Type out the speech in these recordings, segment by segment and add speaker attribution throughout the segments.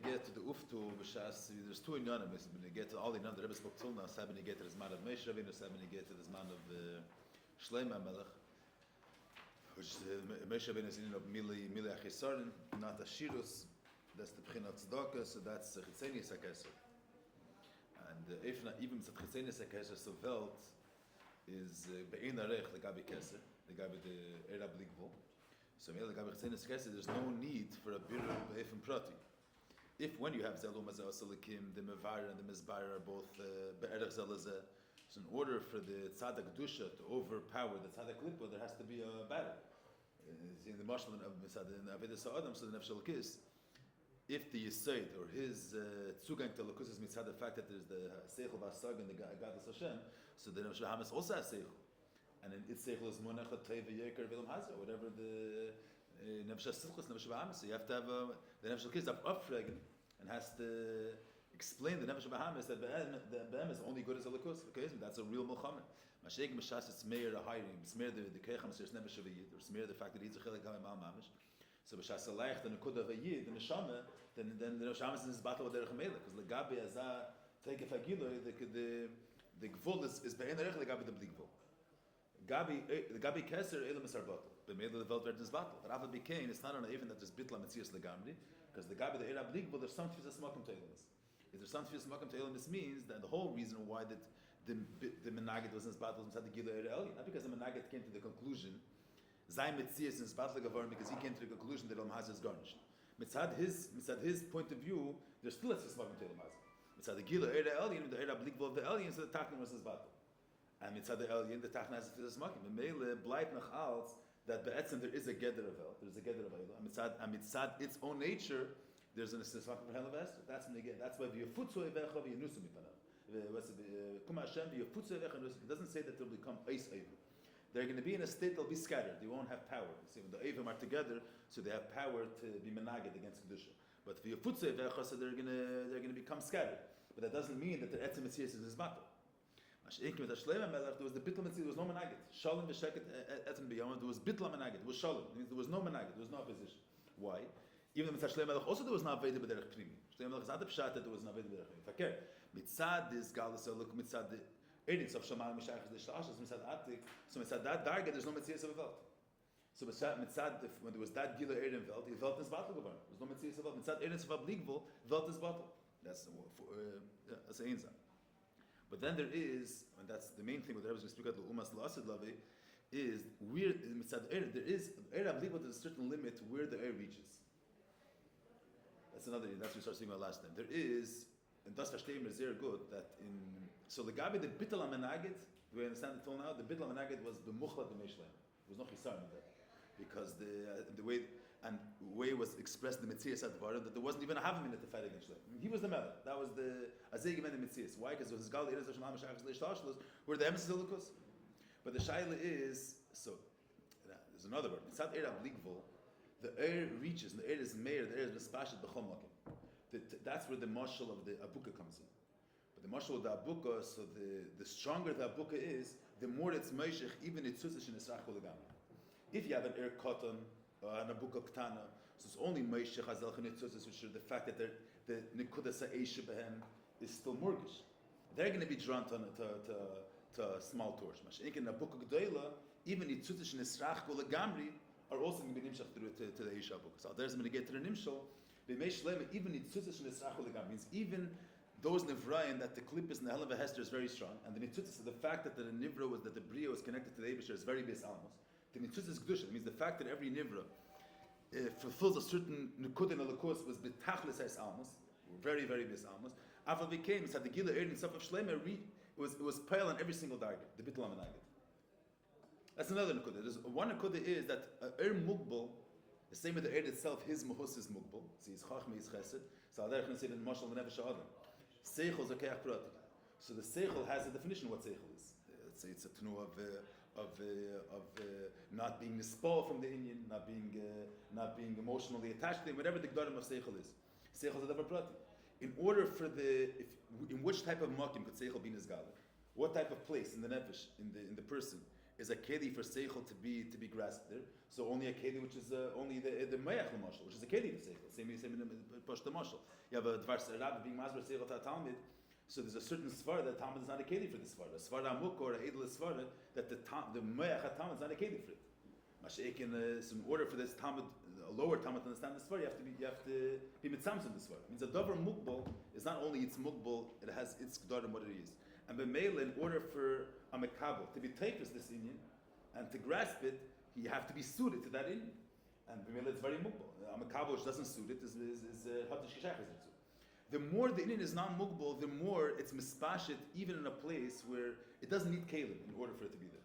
Speaker 1: get to the Uftu, there's two inyanim. When you get to all the inyanim, the Rebbe spoke till now, when you get to the Zman of Moshe Rabbeinu, when you get to the Zman of Shloime Melech, which Moshe Rabbeinu is in of Mili Achisarin, not Ashirus, that's the B'chinat Tzedakah, so that's Chitzeni Sakeser. And if not, even with Chitzeni Sakeser, so Welt is Be'ein Arech, the Gabi Keser, the Gabi the Erab Ligvol. So the Gabi Chitzeni Sakeser, there's no need for a Birur Be'efim Prati. If when you have Zelum Azeh Oselikim, the Mevar and the Mizbar are both Be'erech Zelazeh, so in order for the Tzadak Dusha to overpower the Tzadak Lipa, there has to be a battle. In the Mashal of Avedis Sa'adam, so the Nefesh Elokis, if the Yisaid or his Tzugang to Elokus is mitzad the fact that there's the Seichel Vasag and the Gadol Hashem, so the Nefesh Hamas also has Seichel. And then its Seichel is Monach, Teiv, Yeker, Vilam Hazah, whatever the Nefesh Silchus, Nefesh Hamas. So you have to have the Nefesh Elokis have upfragen and has to explain the Nefesh Bahamas that the Be'em is only good as a Lakus. Okay, so that's a real Mulchamer. Mashayk Mashas, it's Meir a hiring, Smear the Kecham, there's Nefesh of a Yid, or Smear the fact that he's a Chelik Mal Mamish. So Bashas Alayach, the Nukud of a Yid, the Neshama, then the Neshama is in this battle with Derech Melech, because Legabi Azah, take a Fagilo, the Gvul is Be'en Erech, Legabi the Bligvul. The Gabi Keser, Elam is our battle. The Mele the Welt this battle. But Rafa became, it's not on even that there's Bitla Metzias Legamri, because the Gabi, the Erab Bligvul, there's some Tfis Smokim to Elamis. If there's some Tfis Smokim to Elamis means that the whole reason why that the Menagid was in this battle was inside the Gila Eri, not because the Menagid came to the conclusion Zay Metzias in his battle Gavarn because he came to the conclusion that Elam Hazah is garnished. Mitzad his point of view, there's still a Smokim to Elam Hazah. Mitzad the Gila Eri Elyon, the Erab Bligvul of the Elyon, so the Tachnim was his battle. And mitzad the Elyon, the Tachna has a Tfis Smokim. And Mele bleibt nach als that be'etzem there is a Geder of El, there's a Geder of El. And mitzad its own nature, there's an Smokim for Hell of Esther. That's why v'yafutzu evecha v'yanusu mipanav. Kum Hashem v'yafutzu evecha v'yanusu. It doesn't say that they'll become Eis Eivu. They're going to be in a state, they'll be scattered. They won't have power. See, when the Eivim are together, so they have power to be menaged against Kedusha. But v'yafutzu evecha, so they're going to become scattered. But that doesn't mean that the etzem Metzias is his battle. With the Shloime Melech, there was the Bitla Metzias, there was no menaged. Shalom v'sheket etzem b'yom, there was Bitla menaged. It was Shalom. It means there was no menaged, there was no opposition. Why? Even with Shloime Melech, also there was not Veda b'derech primi. Shloime Melech is not the pshat that there was not Veda b'derech primi. Fakir, mitzad this galus elok, mitzad the Eretz of Shamal Mishachas the Shlashas, mitzad Atik, so mitzad that darga, there's no Metzias of a Welt. So mitzad, when there was that Gila Eren Welt, the Welt is battle geworden. There was no Metzias of a Welt. Mitzad Eretz of a Bligvul, Welt is battle. That's an Einzah. But then there is, and that's the main thing what the Rebbe is going to speak about, the Umas L'Asid Lavi, is where, mitzad Eretz, there is, Eretz Bligvul, there's a certain limit where the air reaches. That's what we started seeing about last time. There is, and das verstehen is very good, that in, so the Gabi, the Bittel HaMenagid, do we understand it till now? The Bittel HaMenagid was the Muchlat B'Mei Shleim. There was no Chisar in that. Because the way it was expressed in the Metzias Advarim, that there wasn't even a Havim in it to fight against Shleim. He was the Melech. That was the Azeg and the Metzias. Why? Because it was Gal, Eretz Hashem, Mashachas, Leishtashlos, where the emphasis of the Kus. But the Shaila is, so, there's another word. Mitzad Erab Bligvul, the air reaches, and the air is Meir, the air is Mespashet B'chom Makim. That's where the marshal of the Abuka comes in. But the marshal of the Abuka, so the stronger the Abuka is, the more it's Meishech, even it's Tzusish in Esrach Kolegam. If you have an air cotton, an Abuka Ktana, so it's only Meishech Hazel Chenitzusish, which is the fact that the Nikuda Sa'esha Behem is still mortgage. They're going to be drawn to a small torch. Masha'ink in Abuka G'dayla, even the Tzusish in Esrach Kolegamri are also going to be Nimshach to the Eisha Abuka. So there's going to get to the Nimshal. B'mei Shloime, even the Tzutzis and Esrach Kolegam means even those Nivraim that the Klippus and the Hell of a Hester is very strong, and the Nitzutzis, the fact that the Nivra was, that the Bria was connected to the Eibusher is very bis almos. The Nitzutzis Kedusha means the fact that every Nivra fulfills a certain Nukud and Alakus was betachlis es almos, very, very bis almos. After became, it's at the Gila Erd and stuff of Shloime, it was pale on every single target, the Bittul HaMenagid. That's another Nukuda. There's one Nukuda is that Mugbal, the same with the Eid itself, his Mahus is Mugbal. So he's Chachme, he's Chesed. So I'll say in Mashal V'Nefesh Ha'adam. Seichel is a Keach Prati. So the Seichel has a definition of what Seichel is. It's a tnu of not being nispal from the Indian, not being emotionally attached to him, whatever the Gdarim of Seichel is. Seichel is a Davar Prati. In order for in which type of Makim could Seichel be Nizgala? What type of place in the Nefesh, in the person, is a keli for seichel to be grasped there. So only a keli which is only the mayach l'mashal, which is a keli for seichel. Same in the push the mashal. You have a dvar rabbi being masber seichel to a talmid. So there's a certain svara that talmid is not a keli for the svara. Svara amuk or a edel svara that the mayach talmid is not a keli for it. Mashiach in order for this talmid, a lower talmid to understand the svara, you have to be mitzamsim the svara. It means a davar mukbal is not only its mukbal, it has its gedarim what it is. And b'meila, in order for a mekabel to be tapis this inyan and to grasp it, you have to be suited to that inyan. And b'meila, it's very mukbal. A mekabel which doesn't suit it is hatish kishach. The more the inyan is not mukbal, the more it's mispashit, even in a place where it doesn't need kalim in order for it to be there.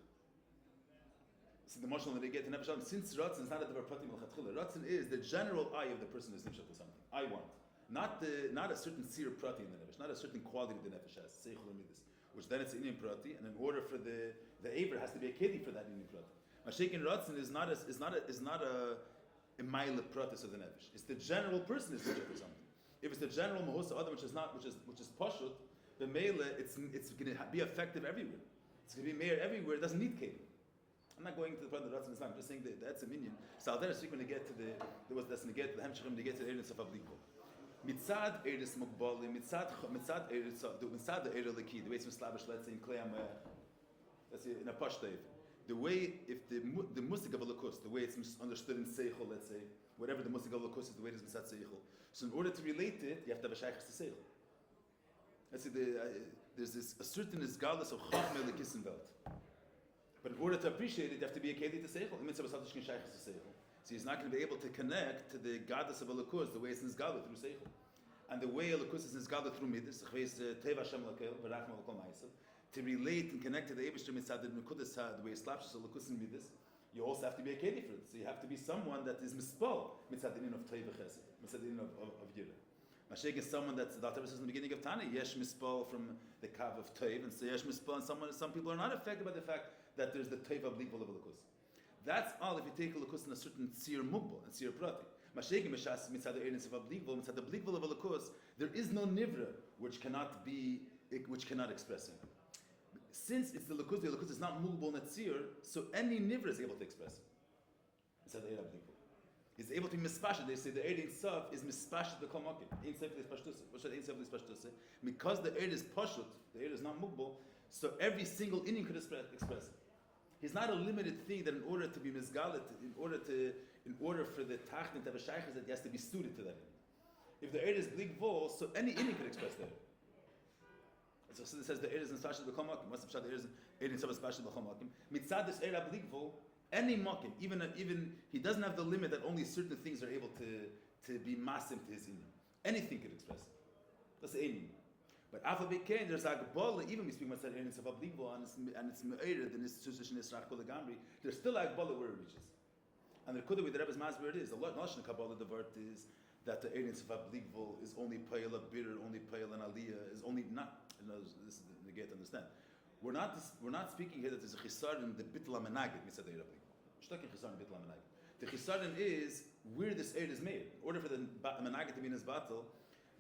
Speaker 1: So the mashal that they get to Nefesh, since Ratzin is not a davar pratim l'chatchila, Ratzin is the general eye of the person is nimshach to something. I want. Not a certain seer prati in the nefesh, not a certain quality the nefesh has, seichel midis, which then it's Indian prati, and in order for the aver has to be a kedi for that Indian prati. Mashik in Ratzin is not a mile pratis of the nefesh. It's the general person is nimshach to something. If it's the general mahusa adam which is pashut, the mele it's going to be effective everywhere. It's going to be meir everywhere. It doesn't need kedi. I'm not going to the point of the Ratzin Islam. I'm just saying that's a minion. So I'll then speak when they get to the hemshachim, they get to the eredus of abliko. Mitzad eredus mukbali, mitzad eredus, mitzad the eredus leki. The way it's mislavish, let's say in klei let's say in a pashtav. The way if the musik of a lakus, the way it's understood in seichel, let's say whatever the musik of a lakus is, the way it is mitzad seichel. So in order to relate it, you have to have a shaykhs to seichel. Let's say there's a certain isgalus of chachmei lekisenvelt. But in order to appreciate it, you have to be a keli to seichel. It means to seichel. So he's not going to be able to connect to the goddess of a lakus the way it's nizgala through seichel, and the way a lakus is nizgala through midas. To relate and connect to the Eibishter mitzad the nekudas the way it slaps a lakus in midas, you also have to be a keli for it. So you have to be someone that is mispal mitzad the of teva chesed, mitzad the of yira. Mashik is someone that's the Alter says in the beginning of Tani, yesh mispal from the kav of tev, and so yesh mispal, and some people are not affected by the fact that there's the tev of legal of a lakus. That's all if you take a lakus in a certain tzir mugbal and tzir prati. Mashik mishas mitzad the eredus of abligval, mitzad the bligval of a lakus, there is no nivra which cannot express it. Since it's the lakus is not mugbal and tzir, so any nivra is able to express it. Mitzad the eredus abligval. He's able to be mispashit. They say the ered itself is mispashit the kol makim. Ein sefer is pashtusa. What should ein sefer is pashtusa? Because the ered is pashut, the ered is not mugbal, so every single inning could express it. He's not a limited thing that in order to be misgalit, in order for the tachtin to have a shaykhs, that he has to be suited to that inning. If the ered is blig vol, so any inning could express that. So it says the ered is mispashit the kol makim. What's the pshat? The ered is mispashit the kol makim. Mitzad this ered blig vol. Any makim, even he doesn't have the limit that only certain things are able to be masim to his inyan. Anything could express it. That's the inyan. But after became there's agbala, even we speak about that earnings of abligbo and it's me'ered and it's susish nisrach gambri. There's still agbala where it reaches. And there could be the Rebbe's mas where it is. The Lashon Kabbalah the word is that the earnings of abligbo is only payal a bitter, only payal an aliyah, is only not. This is the get to understand. We're not speaking here that there's a chisar in the bitla menagid mitzad the Rebbe. We're talking chisar in bitla menagid. The chisaron is where this ered is made. In order for the menagid to be in his battle,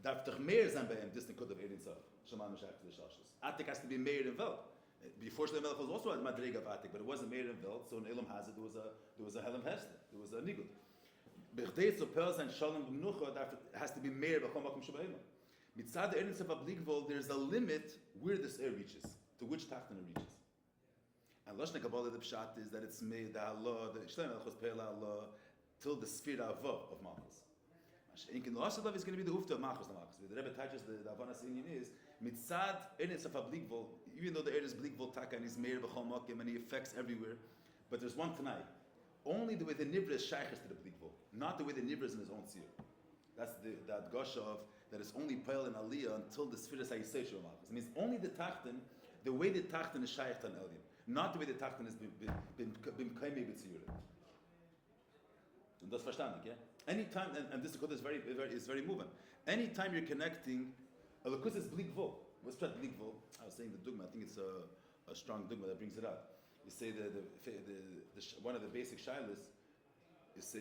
Speaker 1: darf doch mehr sein bei ihm, this could of ered itself. Shema Meshach to the Shashas. Atik has to be made in Welt. Before Shloime was also a madrega of Atik, but it wasn't made in Welt. So in Elam Hazard there was a Helam Hester, there was a Nigud. Bechdei so Pels and Shalom B'Mnucha has to be made b'chol makom shebayim. Mitzad the ered itself abligvol, there's a limit where this air reaches. To which tachton it reaches. And Lashon Kabbalah the pshat is that it's made the Allah, the Shloime Melchos Pe'ela Allah, till the Sfira Avov of Malchus. In the last love is going to be the Ufta of Malchus. The Rebbe touches the Avanas Indian is Mitzad Eretz of Abligvol, even though the Eretz Bligvol Taka and is Meir B'chol Makim and he affects everywhere, but there's one tonight. Only the way the Nivra is Shaykhs to the Bligvol, not the way the Nivra is in his own Sir. That's the Gosha of that is only Peil and Aliyah until the Sfira Sayyisei of Malchus. It means only the Tachton. The way the Tachton is Shaykh on Elyon, not the way the Tachton has been Kaimei B'tziyurim. And that's verstandig, yeah? Anytime, and this is very moving. Anytime you're connecting, a lakus is blig vo. What's that blig vo? I was saying the dugma, I think it's a strong dugma that brings it up. You say the one of the basic shilas, you say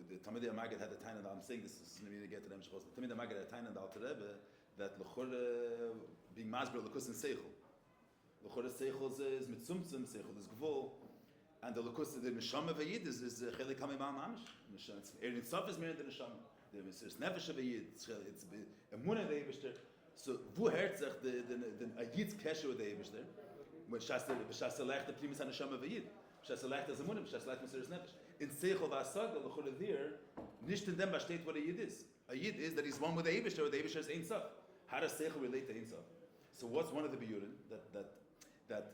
Speaker 1: the Talmidei Amagad had a time, and I'm saying this is going to get to them, the Talmidei Amagad had a time in the Alter Rebbe, that l'chor being masber lakus and seichel. L'chor seichel is mitzumtzum, seichel is gvul. And the Lukus, the Neshama Vayid is Chelik HaMimah Mamish. Erin Sof is mehr than Neshama. There's Nefesh Vayid. It's Emunah the Eibishter. So, wo hört sich the Ayid's Kesher with the Eibishter? When Shas Selech the Primus HaNeshama Vayid. Shas Selech is Emunah, Shas Selech Mesiris Nefesh. In Seichel V'Asaga, L'chol Adir, nicht in dem besteht what a Yid is. A Yid is that he's one with the Eibishter, or the Eibishter is Ein Sof. How does Seichel relate to Ein Sof? So what's one of the Biyurim that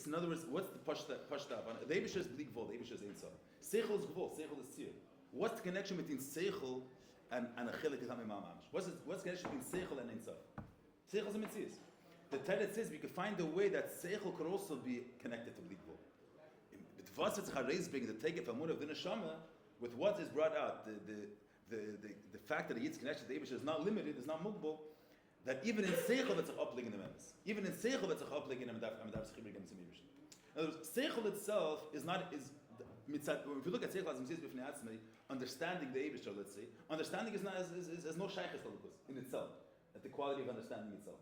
Speaker 1: in other words, what's the pashta? The Eibishter is blik vol, the Eibishter is Ein Sof. Seichel is gvol, Seichel is tzir. What's the connection between Seichel and a Chelik HaMimah Mamish? What's the connection between Seichel and Ein Sof? Seichel is a mitzvah. The Teretz says we could find a way that Seichel could also be connected to blik vol. Was it's bring the take of Amun of the Neshama with what is brought out, the fact that the Yid's connection to the Eibishter is not limited, is not movable, that even in Seichel that's a uplig in the Memes. Even in Seichel that's a uplig in the Memes. In other words, Seichel itself is not, if you look at Seichel as Mitzvah B'fnei Atzmei, understanding the Eibishter, let's say, understanding is no shaykhis in itself, at the quality of understanding itself.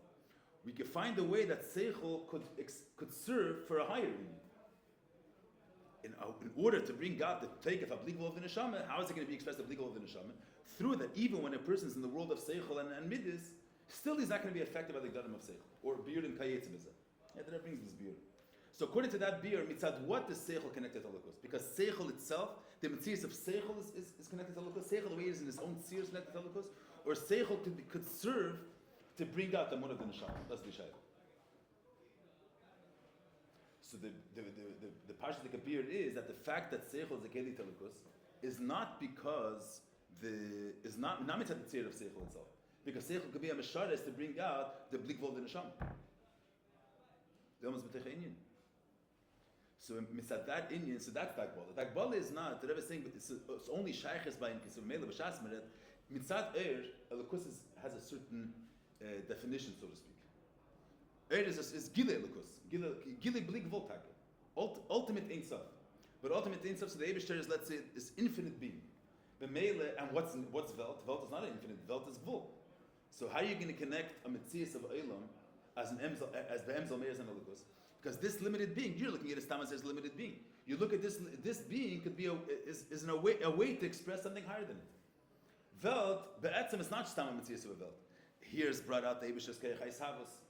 Speaker 1: We can find a way that Seichel could serve for a higher meaning. In order to bring God the take of obligable of the neshama, how is it going to be expressed obligable of the neshama? Through that, even when a person is in the world of seichel and midis, still he's not going to be affected by the gadim of seichel or biur and kayetzim is that. Yeah, that brings this biur. So according to that biur, mitzad what is seichel connected to Holocaust? Because seichel itself, the mitzvah of seichel is connected to Holocaust. Seichel the way it is in his own seer is connected to Holocaust, or seichel could serve to bring out the mun of the neshama. That's the shayla. So the Parshat the Kabir is that the fact that Seichel is a Keli Telukus is not because is not mitzat the tzir of Seichel itself. Because Seichel could be a Meshares to bring out the Blik Vol the Neshama. The Omas B'tech Inyan. So mitzat that Inyan, so that's Dagbala. Dagbala is not, the Rebbe is saying, it's only Shayches by Inkis of Mele B'Shas Meret. Mitzat Elukus has a certain definition, so to speak. Is Gile Elukus. Gile Blik Vol Taka. Ultimate Ein Sof. But ultimate Ein Sof, so the Eibishter is, let's say, is infinite being. And what's Velt? Velt is not an infinite, Velt is Vol. So how are you going to connect a Metzias of Eilam as the Emzel Meir and Elukus? Because this limited being, you're looking at a Stam as limited being. You look at this being could be is in a way to express something higher than it. Velt, Be'etzem is not Stam Metzias of a Velt. Here's brought out the Eibishter's Keichais Havos.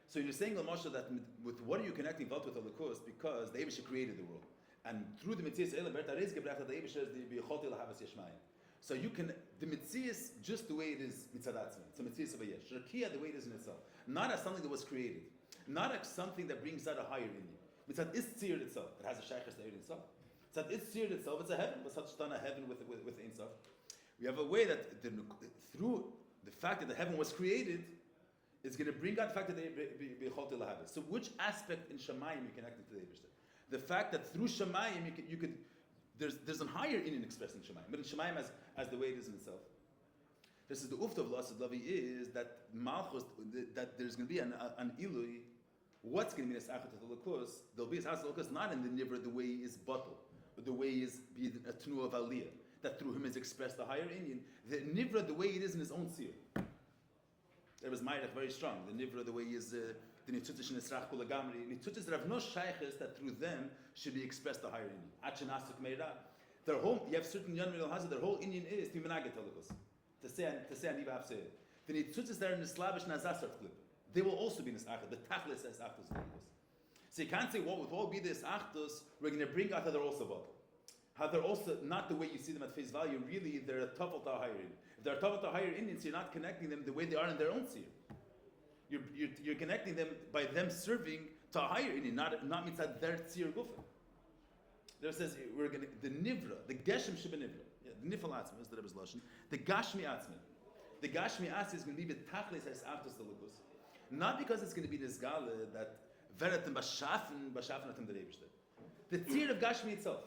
Speaker 1: So you're saying, Lamosha, that with what are you connecting Velt with Elukus? Because the Eibishter created the world. And through the Metzias Eilam, Berta Reis gebracht that the Eibishter is the B'yecholti Lahavas Yeshmayim. So you can, the Metzias, just the way it is, Mitzadatzmi. It's a Metzias of a Yesh. Rakia, the way it is in itself. Not as something that was created. Not as something that brings out a higher in you. Mitzad is tzir itself. It has a shaykhas to itself. Mitzad is tzir itself. It's a heaven. But such done a heaven with Ein Sof. We have a way that through the fact that the heaven was created, it's going to bring out the fact that they be cholti lahavas. So which aspect in Shemayim you connected to the Eibishter? The fact that through Shemayim you could there's a higher in expressing Shemayim, but in Shemayim as the way it is in itself. This is the ufta of Lasad Lavi is that Malchus, that there's going to be an ilui. What's going to be nesachet to the Lukus? There'll be a Lukus not in the nivra the way he is bottle, but the way he is be a tnu of aliyah, that through him is expressed the higher Indian. The nivra the way it is in his own seer. There was Mayrach very strong. The nivra the way he is the nitzutis nesrach kula gamri nitzutis rav no shayches that through them should be expressed the higher Indian. Achenasuk meira. Their whole you have certain young middle hazard. Their whole Indian is to menaget Lukus. To say aniva afse. The nitzutis there in the Slavish nazasart clip. They will also be in this achtos. The tachlis says achtos. So you can't say, well, with all be this achtos, we're going to bring out how they're also bottle. How they're also not the way you see them at face value. Really, they're a tafel to a higher Indian. If they're a tafel to a higher Indian, so you're not connecting them the way they are in their own seer. You're connecting them by them serving to a higher Indian, not mitzad their seer gufa. There says we're going to the nivra, the geshem shiba nivra, the nifal atzma is the Rebbe's lashon. The gashmi atzma, the gashmi atzma is going to be the tachlis as after the lukus. Not because it's going to be this gala that veratim bashafen atem derebishter. The tzir of Gashmi itself,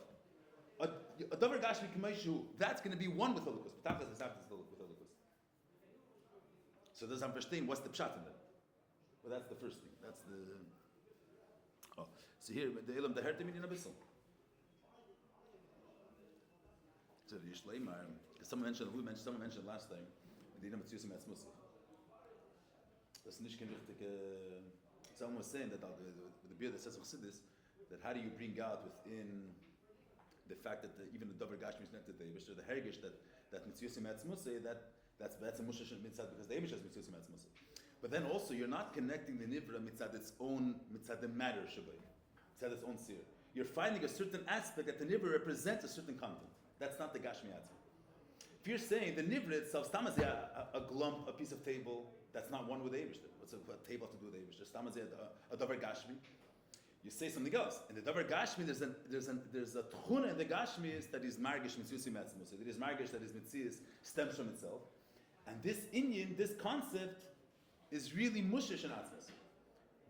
Speaker 1: a davar Gashmi k'meishu, that's going to be one with Holocaust. But is after with Holocaust. So does I'm verstehen what's the pshat in that? Well, that's the first thing. That's the. Oh, so here the ilam the hertem in abyssal. So the Shloime, someone mentioned last time. The ilam tziyusim etzmusach. That's nicht richtig. Someone was saying that the beer that says Chassidus, that how do you bring out within the fact that even the Dover Gashmi is not the Eibush, the Hergish that Mitzvah Metzmusay, that's a Mushash Mitzad because the Eibush has Mitzvah Metzmusay. But then also you're not connecting the Nivra Mitzad its own Mitzad the matter Shabbai, Mitzad its own Sir. You're finding a certain aspect that the Nivra represents a certain content. That's not the Gashmi Atzma. If you're saying the Nivra itself, Stamazeh, a glump, a piece of table, that's not one with the Eibush. What's a table to do with the Eibush? Stamazeh, a Dover Gashmi. You say something else. In the Dover Gashmi, there's a tchuna in the Gashmi is that is margish mitzusi metzmus. It is margish that is mitzias stems from itself, and this Inyan, this concept, is really mushish and atzmus.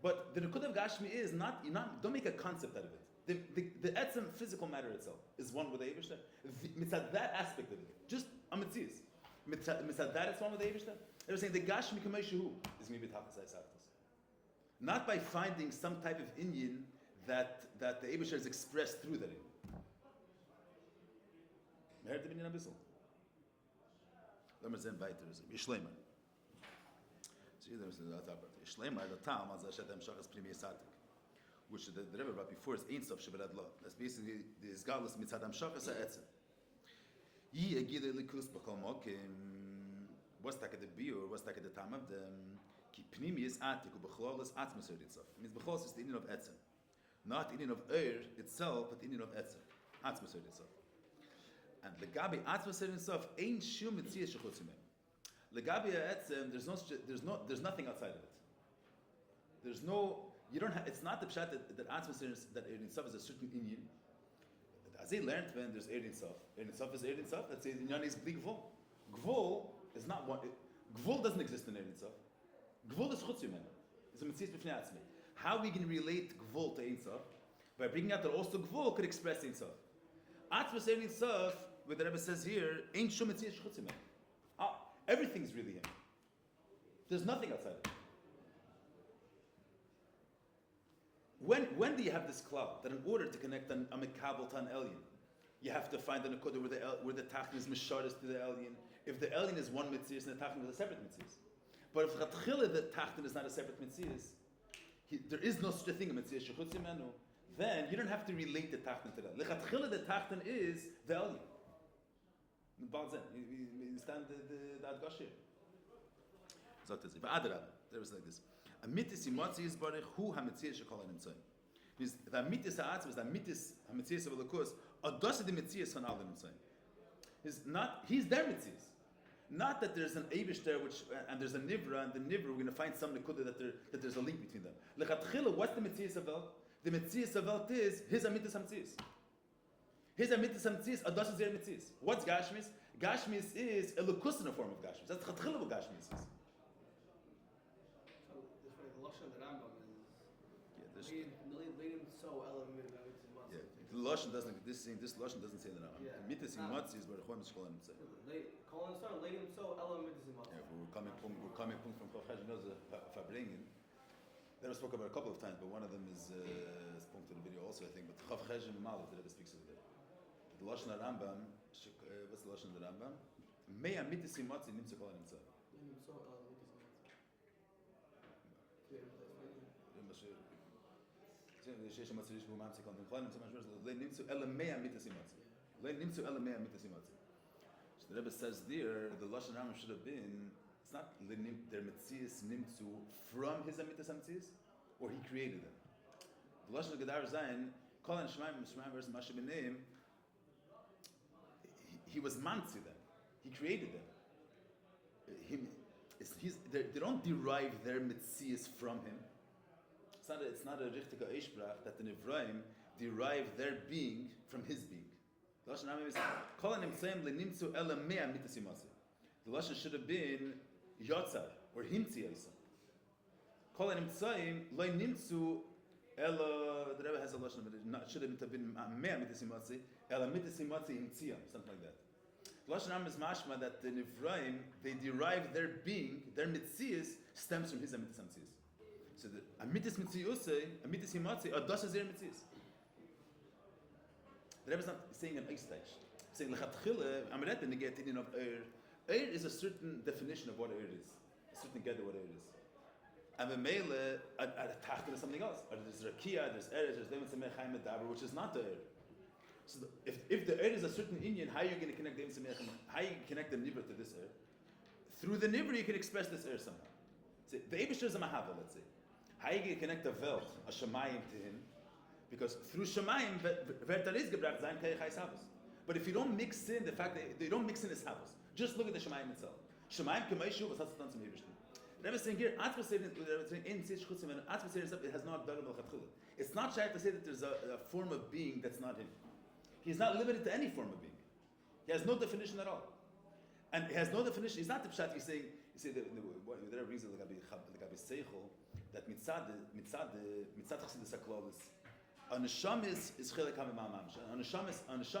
Speaker 1: But the Nukud of Gashmi is not. Don't make a concept out of it. The etzem physical matter itself is one with the Eibush. Mitzad that aspect of it, just a mitzias. Mitzad that it's one with the Eibush. They're saying the Gashmi kameishu is maybe tachasai saktas. Not by finding some type of Inyan that the Eibush is expressed through that Inyan. Meher the Inyan Abyssal. Let me send weiter. Shloime. See, there's the top part. Shloime, the Tam, as I said, Shachas Primi Satik, which the Rebbe brought before is Ein Sof Sheberad Lo. That's basically the Izgalus Mitzad Shachas Ha'etzem. Yi Egide Likus B'Kol Mokim. What's that the Biur? What's that the Tam of them? Ki Pnimi is Atik u'B'Chlol is Atzmas Eritzof. It means B'Chlol is the Inyan of Etzem. Not Inyan of itself, but Inyan of Etzem. Atzmas Eritzof. And Legabi Atzmas Eritzof ain't Shum Mitzias Shechutz Mimenu. Legabi Etzem, there's nothing outside of it. There's no, you don't have, it's not the pshat that Atzmas Eritzof is a certain Inyan. As they learned when there's Eritzof. Eritzof is Eritzof, that says Inyan is Bli Gvul. Gvul is not one, Gvul doesn't exist in Eritzof. Gvul is chutz yimenu. It's a mitzvah b'fnei atzmi. How we can relate Gvul to Ein Sof? By bringing out that also Gvul could express Ein Sof. Atzmas Ein Sof, where the Rebbe says here, ain't shum mitzvah chutz yimenu. Everything's really him. There's nothing outside of it. When do you have this cloud that in order to connect a mikabel to an alien, you have to find an akodah where the tachton is misharis to the alien. If the alien is one mitzvah and the tachton is a separate mitzvah. But if Chatchila the Tachton is not a separate Metzias, there is no such a thing, a Metzias Shechutz Yimenu, then you don't have to relate the Tachton to that. Lechatchila the Tachton is the Elyon. You understand the Adgash here? Sagt er sich. V'adrab, there was like this. Amitis imotzi is barich hu ha-Metzias shekol ha-nimtzayim. Means the Amitis ha'atz was the Amitis ha-Metzias of Elokus, adosa the Metzias van al nimtzayim. He's their Metzias. Not that there's an Eibush there, and there's a Nivra, and the Nivra, we're going to find some Nekuda that there's a link between them. Lechatchila, what's the Metzias of El? The Metzias of El is his Amitis HaMetzias. His Amitis HaMetzias, Adas is their Metzias. What's Gashmis? Gashmis is a Lukus in a form of Gashmis. That's Chatchila what Gashmis is.
Speaker 2: So, this way, the Lashon of the Rambam is leading so element of
Speaker 1: yeah, the Lashon doesn't. This Lashon doesn't say the Rambam. Mitis in Matzi is where the Chol Mishkol and say.
Speaker 2: Calling son, leading so element is Matzi.
Speaker 1: Yeah, we're coming from Kovetz knows Fabringen. That was spoken about a couple of times, but one of them is spoken to the video also, I think. But Kovetz and Maamar that Rebbe speaks of there. The Lashon of Rambam. What's the Lashon of the Rambam? Mei Mitis in Matzi nimtzu kol nimtzu.
Speaker 2: Leading so element is Matzi.
Speaker 1: שיש מצריש בו מאמצי קונטמפלן, נמצא משהו, לא נמצאו אלא 100 מיתס אימצי. לא נמצאו אלא 100 מיתס אימצי. So the Rebbe says there, the Lashon Rambam should have been, it's not their mitzias nimtzu from his amitas hamtzias, or he created them. The Lashon of Gedar Zayin, Kol and Shemaim versus Masha B'neim, he was mantzi them. He created them. They don't derive their mitzias from him. It's not a richtige Eishbrach that the Nivraim derive their being from his being. The Lashon Rambam is Kol HaNimtzayim leNimtzu ela mea mitas imasi. The Lashon should have been Yotzar or Himtzi Yisa. Kol HaNimtzayim leNimtzu ela. The Rebbe has a Lashon, but it should have been mea mitas imasi ela mitas imasi Himtziyam, something like that. The Lashon Rambam is mashma that the Nivraim they derive their being, their mitzias stems from his amitas hamtzias. So the amitis mitziyusei, amitis himatzi, adas is their mitzias. The Rebbe is not saying an eistage. He's saying lechatchile, amaret ben neget in of er. Er is a certain definition of what er is. A certain get of what er is. And B'meile, at Tachton is something else. There's Rakia, there's Eretz, there's Deim Tzemech Chaim Medaber, which is not the Eretz. So if the Eretz is a certain Indian, how are you going to connect Deim Tzemech Chaim? How are you connect the Nivra to this Eretz? Through the Nivra, you can express this Eretz somehow. See, the Eibishter is a Mahava, let's say. How are you going to connect a Welt, a Shemayim to him? Because through Shemayim, Vertar is gebracht sein Keichais Havos. But if you don't mix in the fact that you don't mix in his Havos, just look at the Shemayim itself. Shemayim Kemaishu, was hat es dann zum Eibishter? The Rebbe is saying here, it has no Abdallah Melchatchila. It's not shy to say that there's a form of being that's not him. He's not limited to any form of being. He has no definition at all. And he has no definition. He's not the Pshat. He's saying, the Rebbe brings it like a Seichel, that mitzad Chassidus HaKlolis, a neshama is Chelek HaMamam. A neshama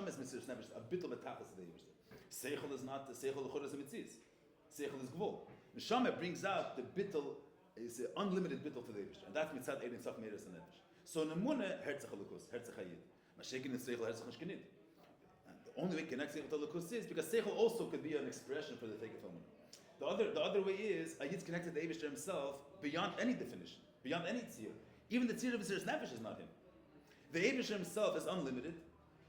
Speaker 1: is Mitzvah Nefesh, a bittul betachas the Eibushter. Seichel is not, Seichel l'chor is a mitzvah. Seichel is Gvul. Neshama brings out the bittul, is an unlimited bittul to the Eibushter. And that's mitzad Ein Sof Meiras and Nefesh. So Nemuna, Herzach HaLukus, Herzach HaYid. Mashikin is Seichel, Herzach HaShkenid. And the only way to connect Seichel to Lukus is because Seichel also could be an expression for the Teikef HaMunah. The other way is a Yid's connected to the Eibushter himself beyond any definition, beyond any tzir. Even the tzir of his nefesh is not him. The Eibushter himself is unlimited,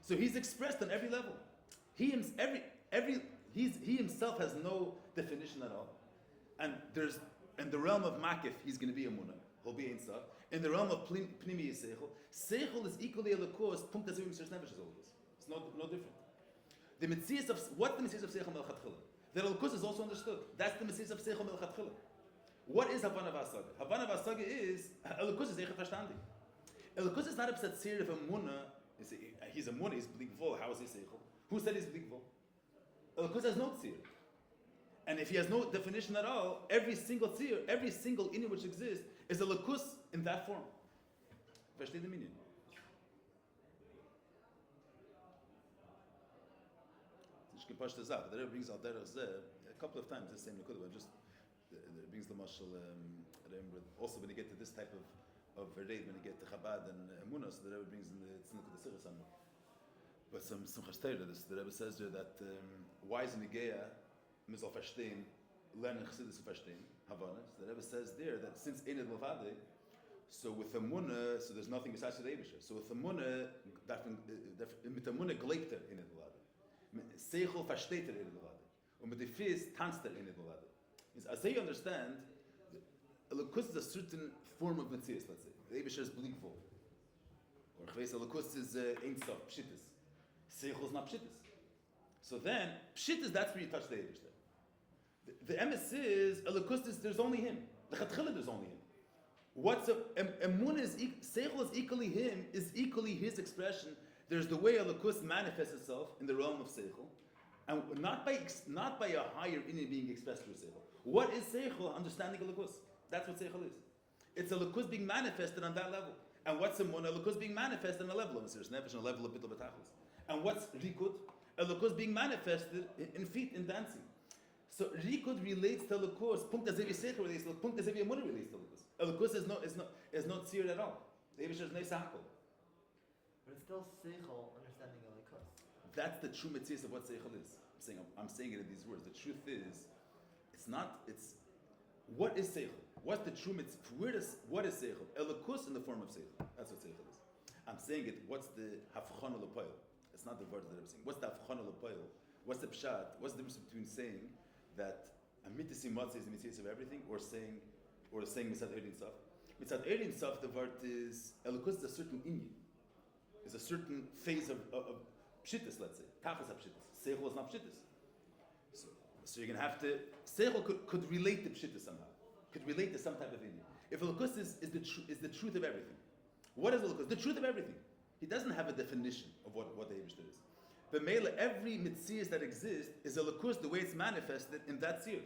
Speaker 1: so he's expressed on every level. He himself has no definition at all. And there's in the realm of Makif, he's going to be a Munah. He'll be Ein Sof. In the realm of Pnimi is Seichel. Seichel is equally a Lekos. Punkt Azim Mr. Nefesh is all this. It's no different. The Metzias of what the Metzias of Seichel Melchatchila. The Lekos is also understood. That's the Metzias of Seichel Melchatchila. What is Havana Vasaga? Havana Vasaga is Lekos is Eichel Verstanding. Lekos is not a Psatzir of a Munah. He's a Munah. He's Blikvol. How is he Seichel? Who said he's Blikvol? Lekos has no tzir. And if he has no definition at all, every single tzir, every single inyan which exists, is a lakus in that form. Versteht the meaning? The Rebbe brings out there a couple of times the same lakud, but just it brings the mashal. Also, when you get to this type of raid, when you get to Chabad and Emunah, so the Rebbe brings in the tzniuk of the Sichas. But some chashtayra, the Rebbe says there that why is Negeya Mizal Verstehen, learning Chassidus Verstehen, Havana. So the Rebbe says there that since Eined Levade, so with the Munah, so there's nothing besides the Eibusher. So with the Munah, mit the Munah gleibt Eined Levade. Seichel versteht Eined Levade. Und mit the Fiz tanzt Eined Levade. As they understand, Elokus is a certain form of Metzias, let's say. The Eibusher is Blikvol. Or Chveis Elokus is Ein Sof, Pshittis. Seichel is not Pshittis. So then, Pshittis, that's where you touch the Eibusher. The emes is Elokus. There's only him. The Chatchila, there's only him. What's Emunah is Seichel is equally him. Is equally his expression. There's the way Elokus manifests itself in the realm of Seichel, and not by a higher inyan being expressed through Seichel. What is Seichel? Understanding Elokus. That's what Seichel is. It's Elokus being manifested on that level. And what's Emunah? Elokus being manifested on a level of Mesiras Nefesh, on a level of Bittul B'Tachlis. And what's Rikud? Elokus being manifested in feet, in dancing. So Rikud relates to Elokus. Punkt Azevi Seichel relates to Elokus. Punkt Azevi Emunah relates to Elokus. Elokus is not tzir at all. The Eibushter is Neisachol.
Speaker 3: But it's still Seichel understanding Elokus.
Speaker 1: That's the true mitzvah of what Seichel is. I'm saying it in these words. The truth is, it's what is Seichel? What's the true mitzvah? What is Seichel? Elokus in the form of Seichel. That's what Seichel is. I'm saying it. What's the hafchon l'poil? It's not the word that I'm saying. What's the hafchon l'poil? What's the pshat? What's the difference between saying that amitis imatzi is the mitzvah of everything, or saying mitzad erin sof? Mitzad erin sof, the word is elokus is a certain inyan, is a certain phase of pshittis. Let's say tachas pshittis. Seichel is not pshittis. So you're gonna have to Seichel could relate to pshittis somehow. Could relate to some type of inyan. If elokus is the truth of everything, what is elokus? The truth of everything. He doesn't have a definition of what the Eibushter is. But Mela, every mitzvah that exists is a lakus, the way it's manifested in that tzir.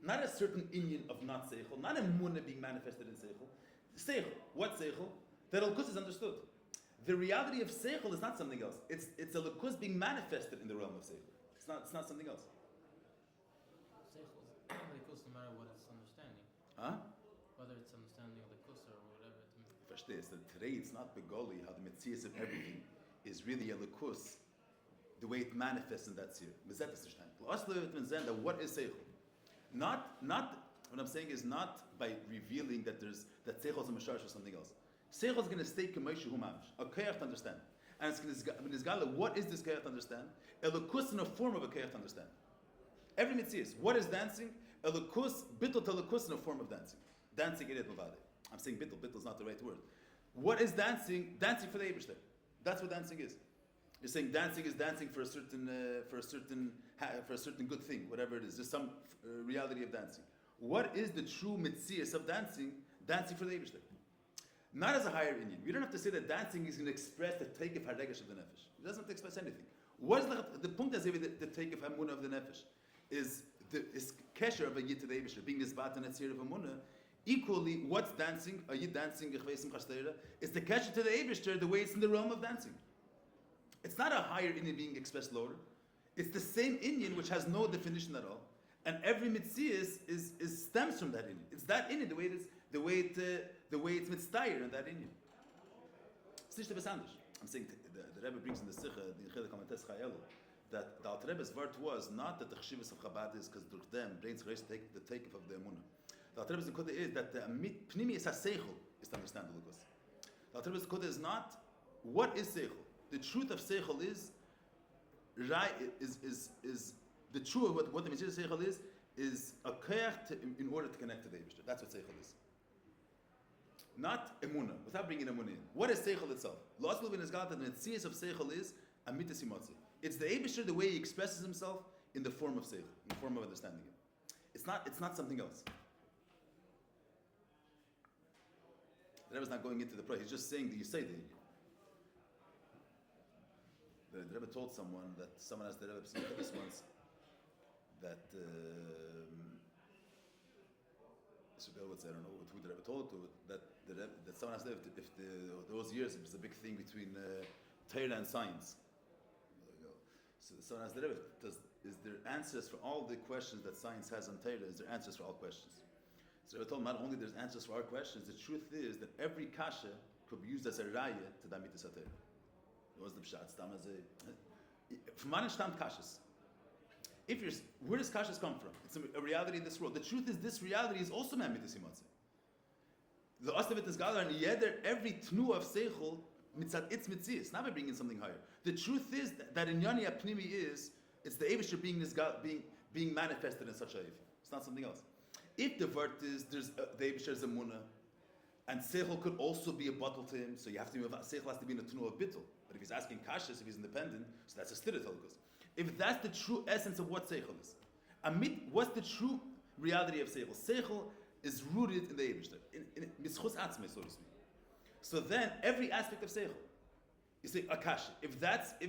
Speaker 1: Not a certain inyan of not seichel, not a munah being manifested in seichel. Seichel, what seichel? That a lakus is understood. The reality of seichel is not something else. It's a lakus being manifested in the realm of seichel. It's not something else.
Speaker 4: Seichel is lakus no matter what it's understanding.
Speaker 1: Huh?
Speaker 4: Whether it's understanding of lakus or whatever it means.
Speaker 1: Verstehst du? Today it's not begoli how the mitzvahs of everything is really a lakus, the way it manifests in that tzir. What is seichel? Not What I'm saying is not by revealing that Seichel is a Masharish or something else. Seichel is going to stay K'moshe Hu Mamish, a Koyach to understand. And it's going to what is this Koyach to understand? Elokus in a form of a Koyach to understand. Every mitzvah. What is dancing? Elokus, bittul telekus in a form of dancing. Dancing in it, I'm saying bittul. Bittul is not the right word. What is dancing? Dancing for the Eibishter. That's what dancing is. You're saying dancing is dancing for a certain good thing, whatever it is. There's some reality of dancing. What is the true mitzvah of dancing? Dancing for the Eibishter. Not as a higher Indian. You don't have to say that dancing is going to express the take of haregesh of the nefesh. It doesn't have to express anything. What is the point that's the take of hamunah of the nefesh is kesher of a yid to the Eibishter, being nisbat and etzir of hamunah. Equally, what's dancing? A yid dancing is the kesher to the Eibishter the way it's in the realm of dancing. It's not a higher Indian being expressed lower. It's the same Indian which has no definition at all, and every mitzvah is stems from that Indian. It's that Indian the way it is. The way it's mitzvah in that Indian. It's nicht etwas anderes. I'm saying the Rebbe brings in the Sikha, the Chilek HaMates Chayelu, that the Alter Rebbe's word was not that the Cheshivas of Chabad is because durch them brings the take of the Emunah. The Alter Rebbe's Nekuda is that the Pnimi is HaSeichel is to understand the Lukas. The Alter Rebbe's Nekuda is not what is Seichel. The truth of Seichel is the truth of what the Mitzvah Seichel is a koyach in order to connect to the Eibishter. That's what Seichel is. Not emunah, without bringing emunah in. What is Seichel itself? Lost Levin is God that the Metzias of Seichel is amitas imotzi. It's the Eibishter, the way he expresses himself in the form of Seichel, in the form of understanding it. It's not something else. The Rebbe is not going into the prayer. He's just saying that you say the Rebbe told someone asked the Rebbe this once that I don't know who the Rebbe told to that someone asked if those years it was a big thing between Torah and science. So someone asked the Rebbe, is there answers for all the questions that science has on Torah? Is there answers for all questions? So I told him not only there's answers for our questions, the truth is that every kasha could be used as a raya to the amitas HaTorah. It was the pshat stam as a from man stammt kashas. Where does kashas come from? It's a reality in this world. The truth is this reality is also amitas imatzeh. The Ostavit is gathering yeder every tnu of seichel mitzat its mitzias, not by bringing something higher. The truth is that in Yoni Apnimi it's the Eibishter being manifested in such a Eif. It's not something else. If the word is the Eibishter is a munah, and seichel could also be a bottle to him, so you have to be seichel has to be in a tnu of bittul. But if he's asking kashas, if he's independent, so that's a stira telkus. If that's the true essence of what seichel is, what's the true reality of seichel? Seichel is rooted in the Eibishter, in mischus atzmei, so to speak. So then, every aspect of seichel, you say akasha. If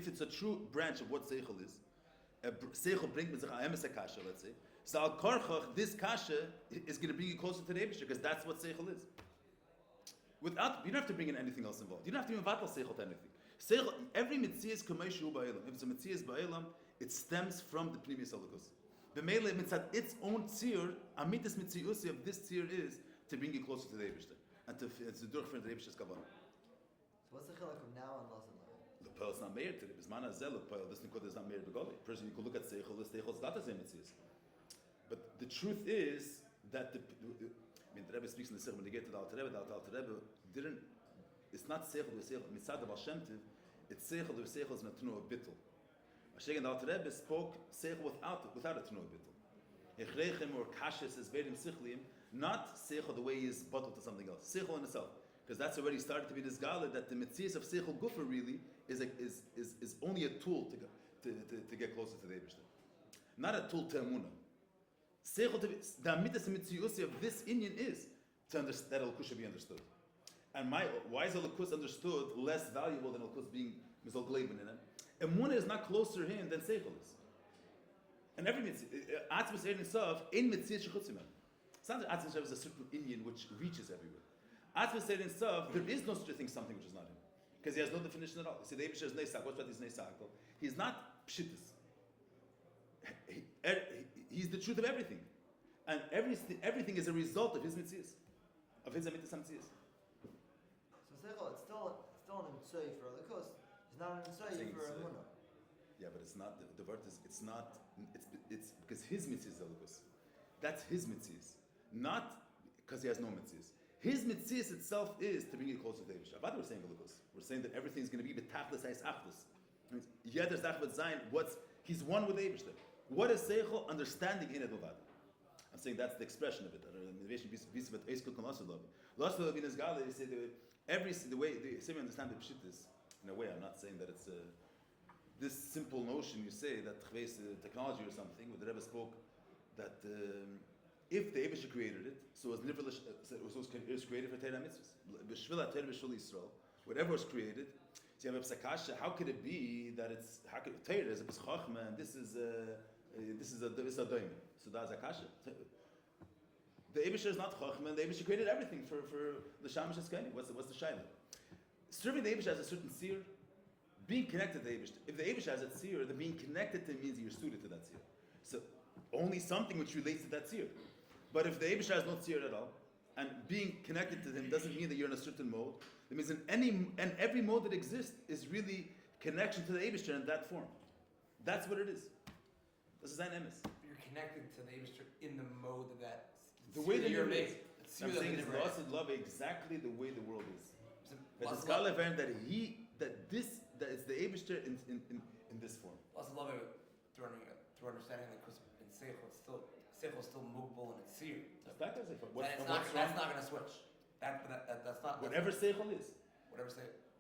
Speaker 1: it's a true branch of what seichel is, seichel brings with a emes akasha, let's say. So al karchach, this kasha is going to bring you closer to the Eibishter because that's what seichel is. You don't have to bring in anything else involved. You don't have to even battle seichel to anything. Seichel, every mitzvah is kameshu ba'elam. If it's a mitzvah ba'elam, it stems from the pnimius halakus. The meile mitzat its own tzir, amitas mitziusi of this tzir is to bring you closer to the Eibishter and to durchführen the Eibishter's kavanah.
Speaker 3: So what's the chilek from now on Lasan level?
Speaker 1: The pearl is not Meir today. Bisman hazel the pearl. This nikud is not Meir begoli. Person, you could look at seichel. The seichel is not the same mitzvahs. But the truth is that the Rebbe speaks in the Sikh when they get to the Alter Rebbe didn't. It's not seichel mitzad of Baal Shem Tov. It's seichel is in a tnu of bittul. Ashegen the Alter Rebbe spoke seichel without a tnu of bittul. Echrechem or kashes is vedim sichlim, not seichel the way he is bottled to something else. Seichel in itself, because that's already started to be this gala that the mitzvahs of seichel gufa really is only a tool to get closer to the Eibishter, not a tool to emunah. Seichel the amitas mitzvahs of this Indian is to understand that Elokus should be understood. And why is Elokus understood less valuable than Elokus being Mizal Gleben in it? Emunah is not closer to him than Seichel is. And every mitzvah, Atzmas Erin Sof, in mitzvah shechutzimah. It's not that Atzmas is a certain Indian which reaches everywhere. Atzmas Erin Sof, there is no such a thing, something which is not him. Because he has no definition at all. You say, the Eibishter is Neisak, what's about his Neisak? He's not Pshittis. He's the truth of everything. And everything is a result of his mitzvahs, of his amitas mitzvahs.
Speaker 3: So seichel, it's still an mitzvah for Elokus. It's not an mitzvah for Emunah.
Speaker 1: Yeah, but it's not, the word is, it's because his mitzvahs is Elokus. That's his mitzvahs. not because he has no mitzias. His mitzias itself is to bring you closer to the Eibush. What we're saying, we're saying that everything is going to be betachlis eis achlus. Yeder zach v'zayin. He's one with the Eibush. What is seichel? Understanding in it levad. I'm saying that's the expression of it. They say the way they say we understand the pshit is in a way. I'm not saying that it's this simple notion you say that technology or something. Where the Rebbe spoke that if the Eibush created it, so it was created for Torah mitzvahs. Whatever was created. So you have a psakasha. How could it be that it's Torah is a chachma and this is a doim? So that's a kasha. The Eibush is not chachma, and the Eibush created everything for the shamash eskeni. What's the shayla? Serving the Eibush has a certain seer. Being connected to the Eibush. If the Eibush has a seer, then being connected to him means you're suited to that seer. So only something which relates to that seer. But if the Eibush has no seer at all, and being connected to him doesn't mean that you're in a certain mode. It means every mode that exists is really connection to the Eibush in that form. That's what it is. This is an emes.
Speaker 5: You're connected to the Eibush in the mode of that.
Speaker 1: The way that you're made.
Speaker 5: I'm
Speaker 1: saying is lost in love exactly the way the world is. But it's relevant that it's the Eibush in this form.
Speaker 5: Lots of love through understanding that because in Seichel is still movable and it's seer.
Speaker 1: That's
Speaker 5: not going to switch. That's not.
Speaker 1: Whatever Seichel is.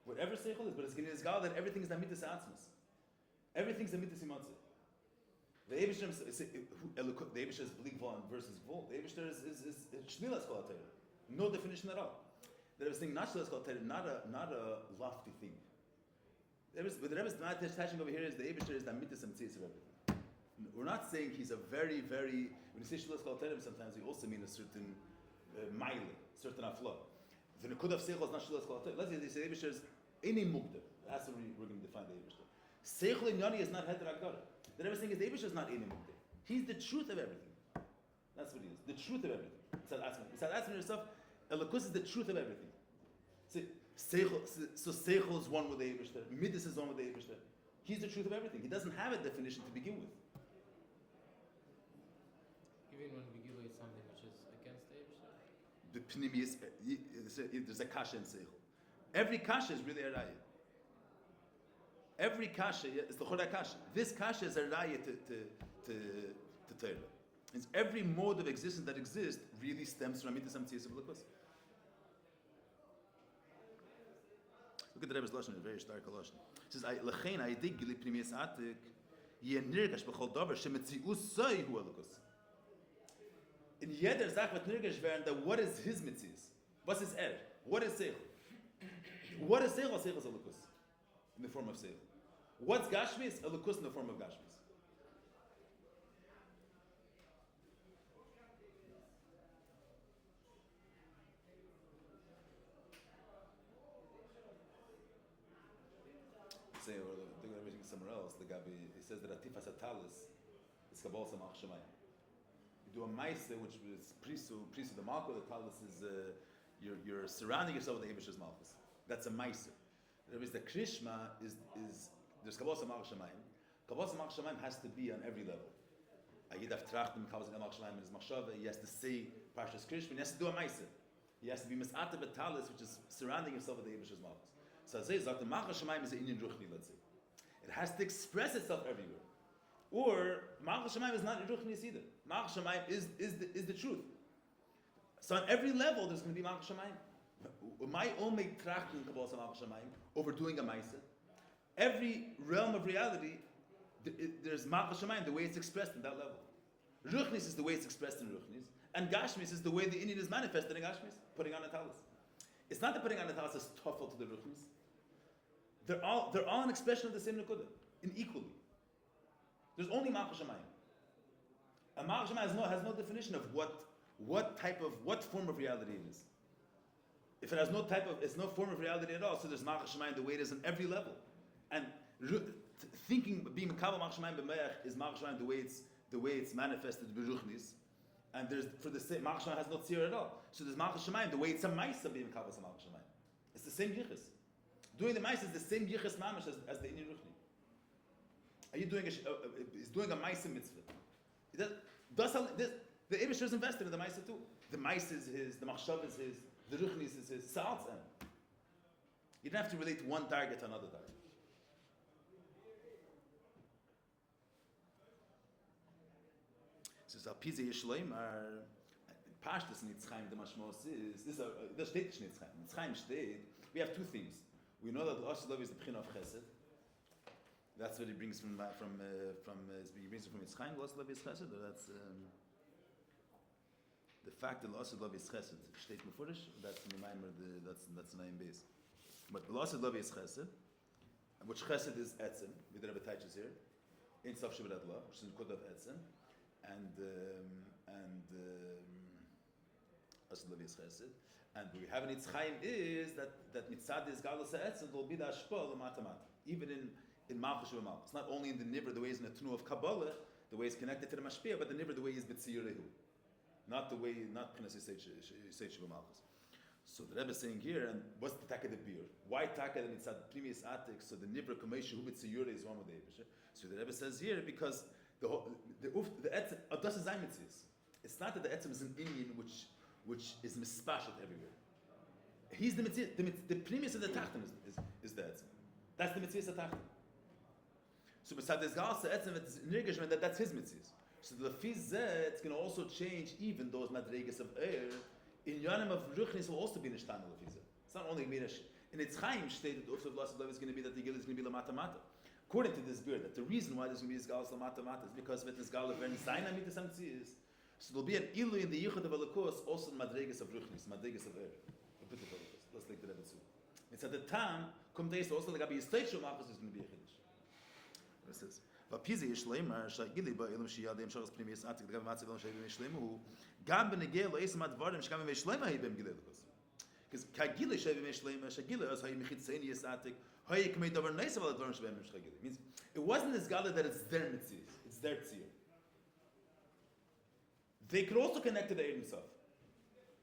Speaker 5: Whatever Seichel
Speaker 1: is, but it's getting this gal that everything is amitas atzmas. Everything's amitas imatzah. The Eibush is blig vol versus vol. The Eibush is shlilas kol hatayr. No definition at all. The Rebbe is saying not shlilas kol hatayr, not a lofty thing. But the Rebbe is not attaching over here is the Eibush is the amitas amtzias of everything. We're not saying he's a very, very. When you say shlilas kol hatayr, sometimes we also mean a certain mile, certain aflo. The nekud of seichel is not shlilas kol hatayr. Let's say they say Eibush is any mugder. That's what we're going to define the Eibush. Seichel in Yoni is not heter agdara. The Rebbe is saying is the Eibush is not any mugder. He's the truth of everything. That's what he is. The truth of everything. It's asking yourself, Elokus is the truth of everything. So Seichel is one with the Eibush. Midas is one with the Eibush. He's the truth of everything. He doesn't have a definition to begin with.
Speaker 4: Even when we give away something which is against the Eibush?
Speaker 1: The Pnimi there's a kasha in Seichel. Every kasha is really a raya. Every kasha is the chodah kasha. This kasha is a raya to Torah. Means every mode of existence that exists really stems from Amitas Amtzias of Elokus. Look at the Rebbe's lashon, a very stark lashon. It says, "Lechein ha'edik gili pnimius atik yeh nirgash b'chol davar shemetzius zoi hu Elokus." In jeder Sache wird nirgash werden that what is his mitzius? What's his What is Seichel? What is Seichel? Seichel is Elokus in the form of Seichel. What's Gashmis? Elokus in the form of Gashmis. Say, or they're going to reading somewhere else. The Gabi, he says that Atifas Atalis is Kabbalah Samach Shemayim. You do a Maise, which is Prisu the Malko. The Talis is you're surrounding yourself with the Eibush's Malchus. That's a Maise. There is the Krishma is there's Kabbalah Samach Shemayim. Kabbalah Samach Shemayim has to be on every level. Ayidav Trachtim Kabbalah Samach Shemayim in his Machshava. He has to say Parshas Krishma. He has to do a Maise. He has to be Mis'ata B'Talis, which is surrounding himself with the Eibush's Malchus. So I say, the Machar Shemayim is an Indian Ruchni, let's say. It has to express itself everywhere. Or, Machar Shemayim is not Ruchni either. Machar Shemayim is the truth. So on every level, there's going to be Machar Shemayim. My own make trachten Kabbalah Machar Shemayim, overdoing a Maisa. Every realm of reality, there's Machar Shemayim, the way it's expressed in that level. Ruchnis is the way it's expressed in Ruchnis. And Gashmis is the way the Indian is manifested in Gashmis, putting on a talis. It's not that putting on the talis is tougher to the Ruchnis. They're all an expression of the same Nekudah, in equally. There's only Machar Shemayim. And Machar Shemayim has no definition of what form of reality it is. If it has it's no form of reality at all, so there's Machar Shemayim the way it is on every level. And thinking, being Mekabel Machar Shemayim b'meach is Machar Shemayim the way it's manifested b'Ruchnis. And there's for the same Machar Shemayim has no tzir at all. So there's Machar Shemayim the way it's a Maisa being Mekabel Machar Shemayim. It's the same yichus. Doing the Maisa is the same yichus mamish as the Indian Ruchni. Are you doing he's doing a Maisa mitzvah? The Eibush is invested in the Maisa too. the mice is his, the machshav is his, the ruchnis is his, salts him. You don't have to relate one target to another target. So Pize Shloime are Pashtus Nitzchaim the Mashmos is this the steht Nitzchaim. Nitzchaim steht. We have two things. We know that Asher Love is the Pchin of Chesed. That's what he brings from he brings it from Nitzchaim. Asher Love is Chesed. Or that's the fact that Asher Love is Chesed steht mefurish. That's in the Maamar. That's the name base. But Asher Love is Chesed, which Chesed is Etzem. We did have a teaches here. In Sof Shabbat Law, which is in Kod of Etzem. And we have in Yitzchayim is that mitzad is galus ha'etzem will be the ashpah l'mata-mata. Even in Malchus of Malchus. It's not only in the nivra the way is in the tnu of Kabbalah, the way is connected to the mashpia, but the nivra the way is b'tziyarehu. Not the way, not P'nas Yisei Malchus. So the Rebbe is saying here, and what's the taka the beer? Why taka the mitzad primis atik? So the nivra kameshu hu b'tziyure is one with the Eibush. So the Rebbe says here because the etzem adas is mitzvahs. It's not that the etzem is an Indian which is mispashet everywhere. He's the mitzvah. The premise of the tachton is the etzem. That's the mitzvah of the tachton. So beside this gal the etzem it's nirgishment that's his mitzvahs. So the fizeh it's going to also change even those madregas of air. In Yonim of ruchnis will also be nishtan of fizeh. It's not only mirash. In its chaim stated the ufs of loss of love is going to be that the gil is going to be lamata mata. According to this beer, that the reason why there's going to be this gal lamata mata is because with this gal of zaina mitas amtzias. So there'll be an ilu in the yichud of Elokus, also in madregas of ruchnis, madregas of air. Let's take the Rebbe too. It's at the time, come days also like Abi Yisrael Malchus is going to be a chiddush. It says, "Vapizi Shloime shagili ba ilam shiyadem shachas primis atik dagav matzav ilam shagili Shloime hu gam benegel loisam advarim shkam Shloime hayibem gilelukus." Because kagili shagili Shloime shagili as hayim chitzeni atik hayik mei davar neis aval advarim shagili shagili. Means it wasn't this gala that it's their mitzvah, it's their tzir. They could also connect to the Eid Musaf.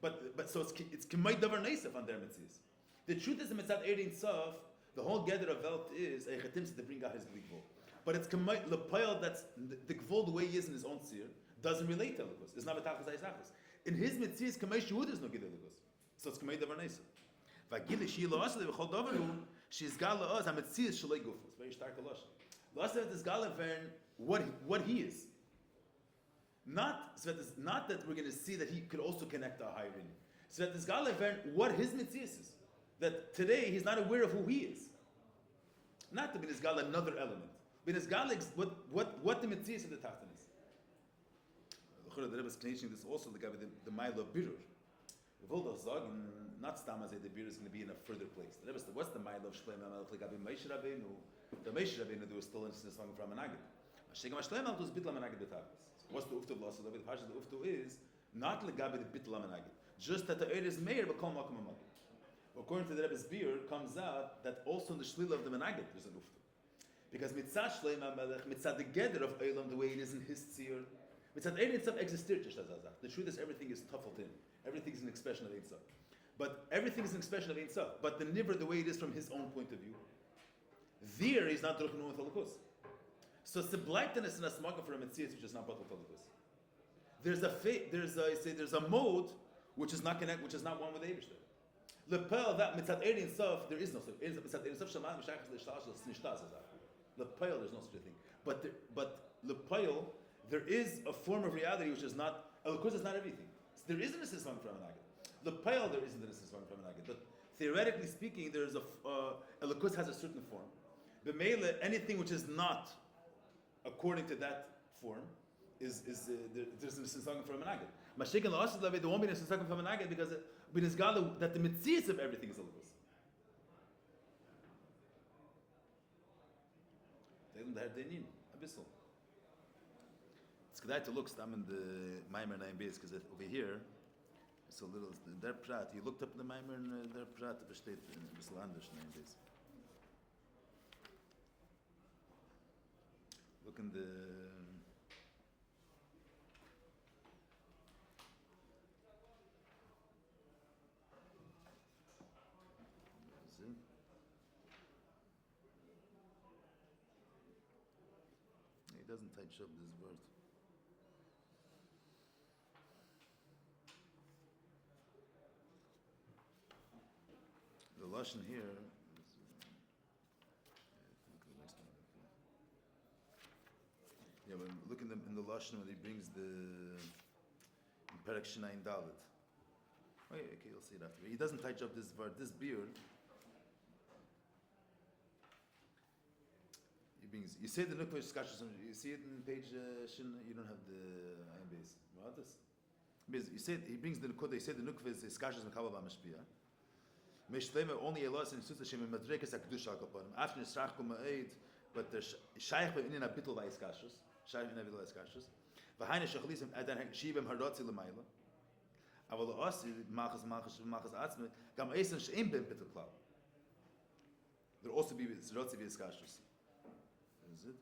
Speaker 1: But so it's K'may Davar Neisaf on their mitzvahs. The truth is the mitzvah Eid Musaf, the whole gather of Welt is a Chetim to bring out his Gvul. But it's K'may Lepayel that's the Gvul the way he is in his own tzir doesn't relate to Elokus. It's not Betachas Ayisachas. In his mitzvahs K'may Shiur there's no Gid Elokus. So it's K'may Davar Neisaf. V'agili Shi Lo Asle V'chol Davaru She's Gala Oz HaMitzvahs Shalei Gufus. Very stark Alosh. Lo Asle is Gala Vern what he is. Not that we're going to see that he could also connect to a higher meaning. So that this guy learned what his mitzvah is. That today he's not aware of who he is. Not to be this guy another element. But this guy what the mitzvah is of the tachton is. The Rebbe is teaching this also the guy with the mile of birur. The Volda Zog not stam as the birur is going to be in a further place. The Rebbe said, what's the mile of Shloime Melech Gabi Meish Rabbeinu? The Meish Rabbeinu there was still in the song from Anagid. Shegam Shloime Melech was bitlam Anagid betachas. What's the uftu of loss of the Pasha? The uftu is not legabe the bitla managid. Just that the eir is meir but kol makom managid. According to the Rebbe's beer, comes out that also in the shlila of the managid there's an uftu. Because mitzad Shloime Melech, mitzad the gather of Eilam, the way it is in his tzir, mitzad eir itself existiert just as that. The truth is everything is tuffled in. Everything is an expression of Ein Sof. But everything is an expression of Ein Sof. But the nivra, the way it is from his own point of view, there he's not druchnu with halakus. So it's the blankness in a smaka for a mitzvah which is not batal talikus. There's a mode which is not connect, which is not one with the Eibishter. Lepel that mitzat erin sof there is no such. Mitzat erin sof shaman mishachas leishtash nishtaz azar. Lepel there's no such a thing. But lepel there is a form of reality which is not. Elokus is not everything. So there isn't a system from an agad. Lepel there isn't a system from an agad. But theoretically speaking, there's Elokus has a certain form. B'meile anything which is not according to that form, there's a nisasagim from an agad. Mashik and La'asad Laveh, there won't be a nisasagim from an agad because that the mitzvahs of everything is a levus. It's good to look stam in the Maamar 9 base because over here it's a little their prat. You looked up the Maamar and their prat besteht in a bissel anders 9 base. Look in the he doesn't touch up this word. lashon here. Yeah, but look in the lashon when he brings the in Perek Shinayin Dalet. Okay, you'll see it after. He doesn't touch up this word, this beard. He brings. You say the nukva skashus. You see it in page Shin. You don't have the ayin base. What this? Because you said he brings the nukva. You say the nukva is skashus mekabel b'mashpia. Shloime only elos in sutzah shem madrekas hakdusha kapanim. After nisrach kumaid, but there's shaykh in a bittul vayskashus. Shaykh in a bittul vayskashus. V'hayne shachlisim adan shivim harotzi l'mayla. Aval osi machas atzme gam eisen sheim ben bittul klal. There also be harotzi vayskashus. Is it?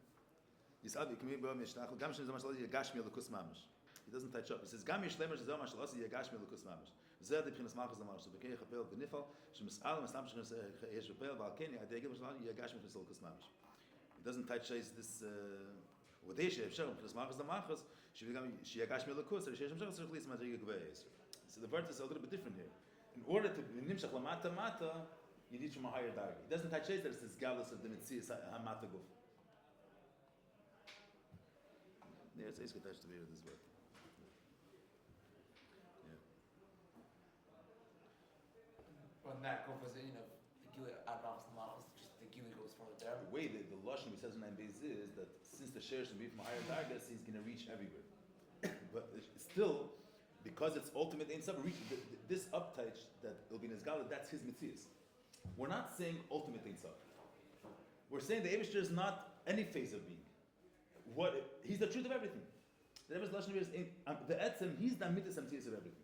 Speaker 1: Yisav yikmi ba mishnach gam shem zamash lasi yagashmi l'kus mamish. He doesn't touch up. He says gam yishlemer zamash lasi yagashmi l'kus mamish. זה דבחינס מאחז למר שבקי יחפל בניפל שמסעל מסתם שיש יחפל ועל כן יעדגל בשלנו יגש מכניס לקוס ממש. It doesn't touch this ודאי שאפשר מכניס מאחז למאחז שיגש מלקוס שיש אפשר צריך להיס מדרגה גבוהה. So the verse is a little bit different here. In order to נמשך למטה מטה, you need from a higher darga. It doesn't touch that it's this galus of the mitzias hamata guf. Yeah, it's attached to be with this word.
Speaker 5: When that goes in of the Gila Admachs the Machas, just the Gila goes further down.
Speaker 1: The way that the lashon we says in Beis is that since the share should be from higher dargas, he's going to reach everywhere. But still, because it's ultimate in sub reach this uptouch that will be in his gala, that's his mitzias. We're not saying ultimate in sub. We're saying the Eibishter is not any phase of being. He's the truth of everything. The Rebbe's lashon is the etzem. He's the mitzvah mitzias of everything.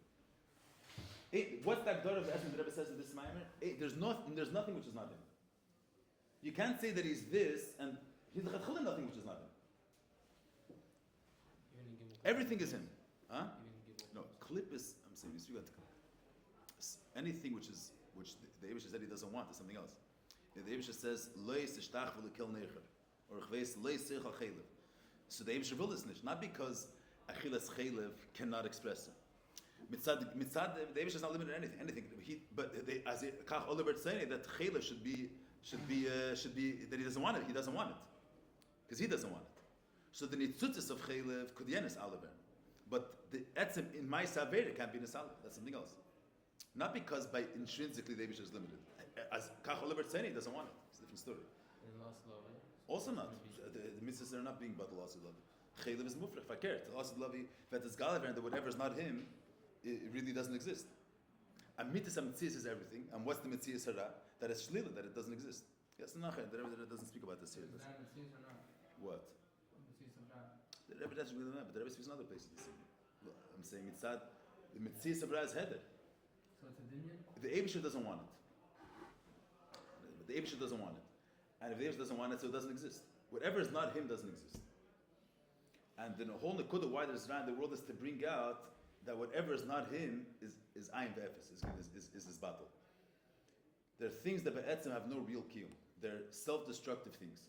Speaker 1: What's that door of the essence the Rebbe says in this Maamar? There's nothing which is not him. You can't say that he's this and he's the chatchila nothing which is not him. Everything is him. Huh? No, clip is. I'm saying you got anything which the Eibishter said he doesn't want is something else. The Eibishter says lois ishtach v'lekel necher or chveis lois seichal chaylev. So the Eibishter will listen, not because achilas chaylev cannot express it. Mitzad, the Eibush is not limited to anything. But as Kach Olibert saying that Chaylev should be that he doesn't want it. He doesn't want it because he doesn't want it. So the nitzutzis of Chaylev could yenis Oliver, but the etzem in my savera can't be nisal. That's something else. Not because by intrinsically the Eibush is limited. As Kach Olibert saying he doesn't want it. It's a different story. Also not the mitzvahs are not being but lost love. Chaylev is mufrech fakert. Lost love that is Galaver and that whatever is not him. It really doesn't exist. And mitzvah mitzias is everything. And what's the mitzias hara? That it's shlila, that it doesn't exist. Yes, the Rebbe doesn't speak about this here. What? The Rebbe doesn't really know, but the Rebbe speaks in other places. I'm saying mitzad, the mitzias hara is header.
Speaker 2: So it's a dinyan?
Speaker 1: The Eibishter doesn't want it. But the Eibishter doesn't want it. And if the Eibishter doesn't want it, so it doesn't exist. Whatever is not him doesn't exist. And then the whole nekuda why there's around the world is to bring out that whatever is not him is ayin ve'efes, is his battle. There are things that be'etzem have no real kiyum. They're self-destructive things.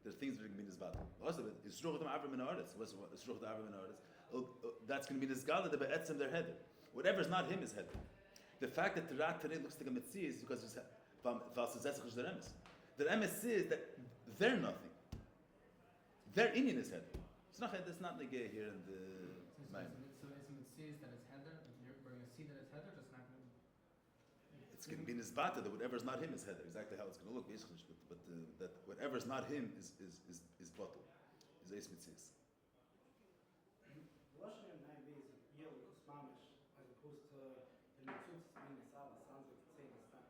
Speaker 1: They're things that are going to be in his battle. Most of it is shruchot avram in artis. What's shruchot avram in artis? That's going to be this gala that be'etzem their header. Whatever is not him is header. The fact that Torah today looks like a mitzvah is because it's v'alsezesach their emes. Their emes is that they're nothing. Their inyan is header. It's not negay here in the Maamar.
Speaker 2: Sees that it's header, we're going to see that it's header, just not going to.
Speaker 1: It's going to be in his bata that whatever is not him is header. Exactly how it's going to look, basically. But that whatever is not him is bottle, is eis mitzias.
Speaker 2: Russian and nine days of yield is mamish, as opposed to the mitzvahs being the sala. Sounds like the same as that.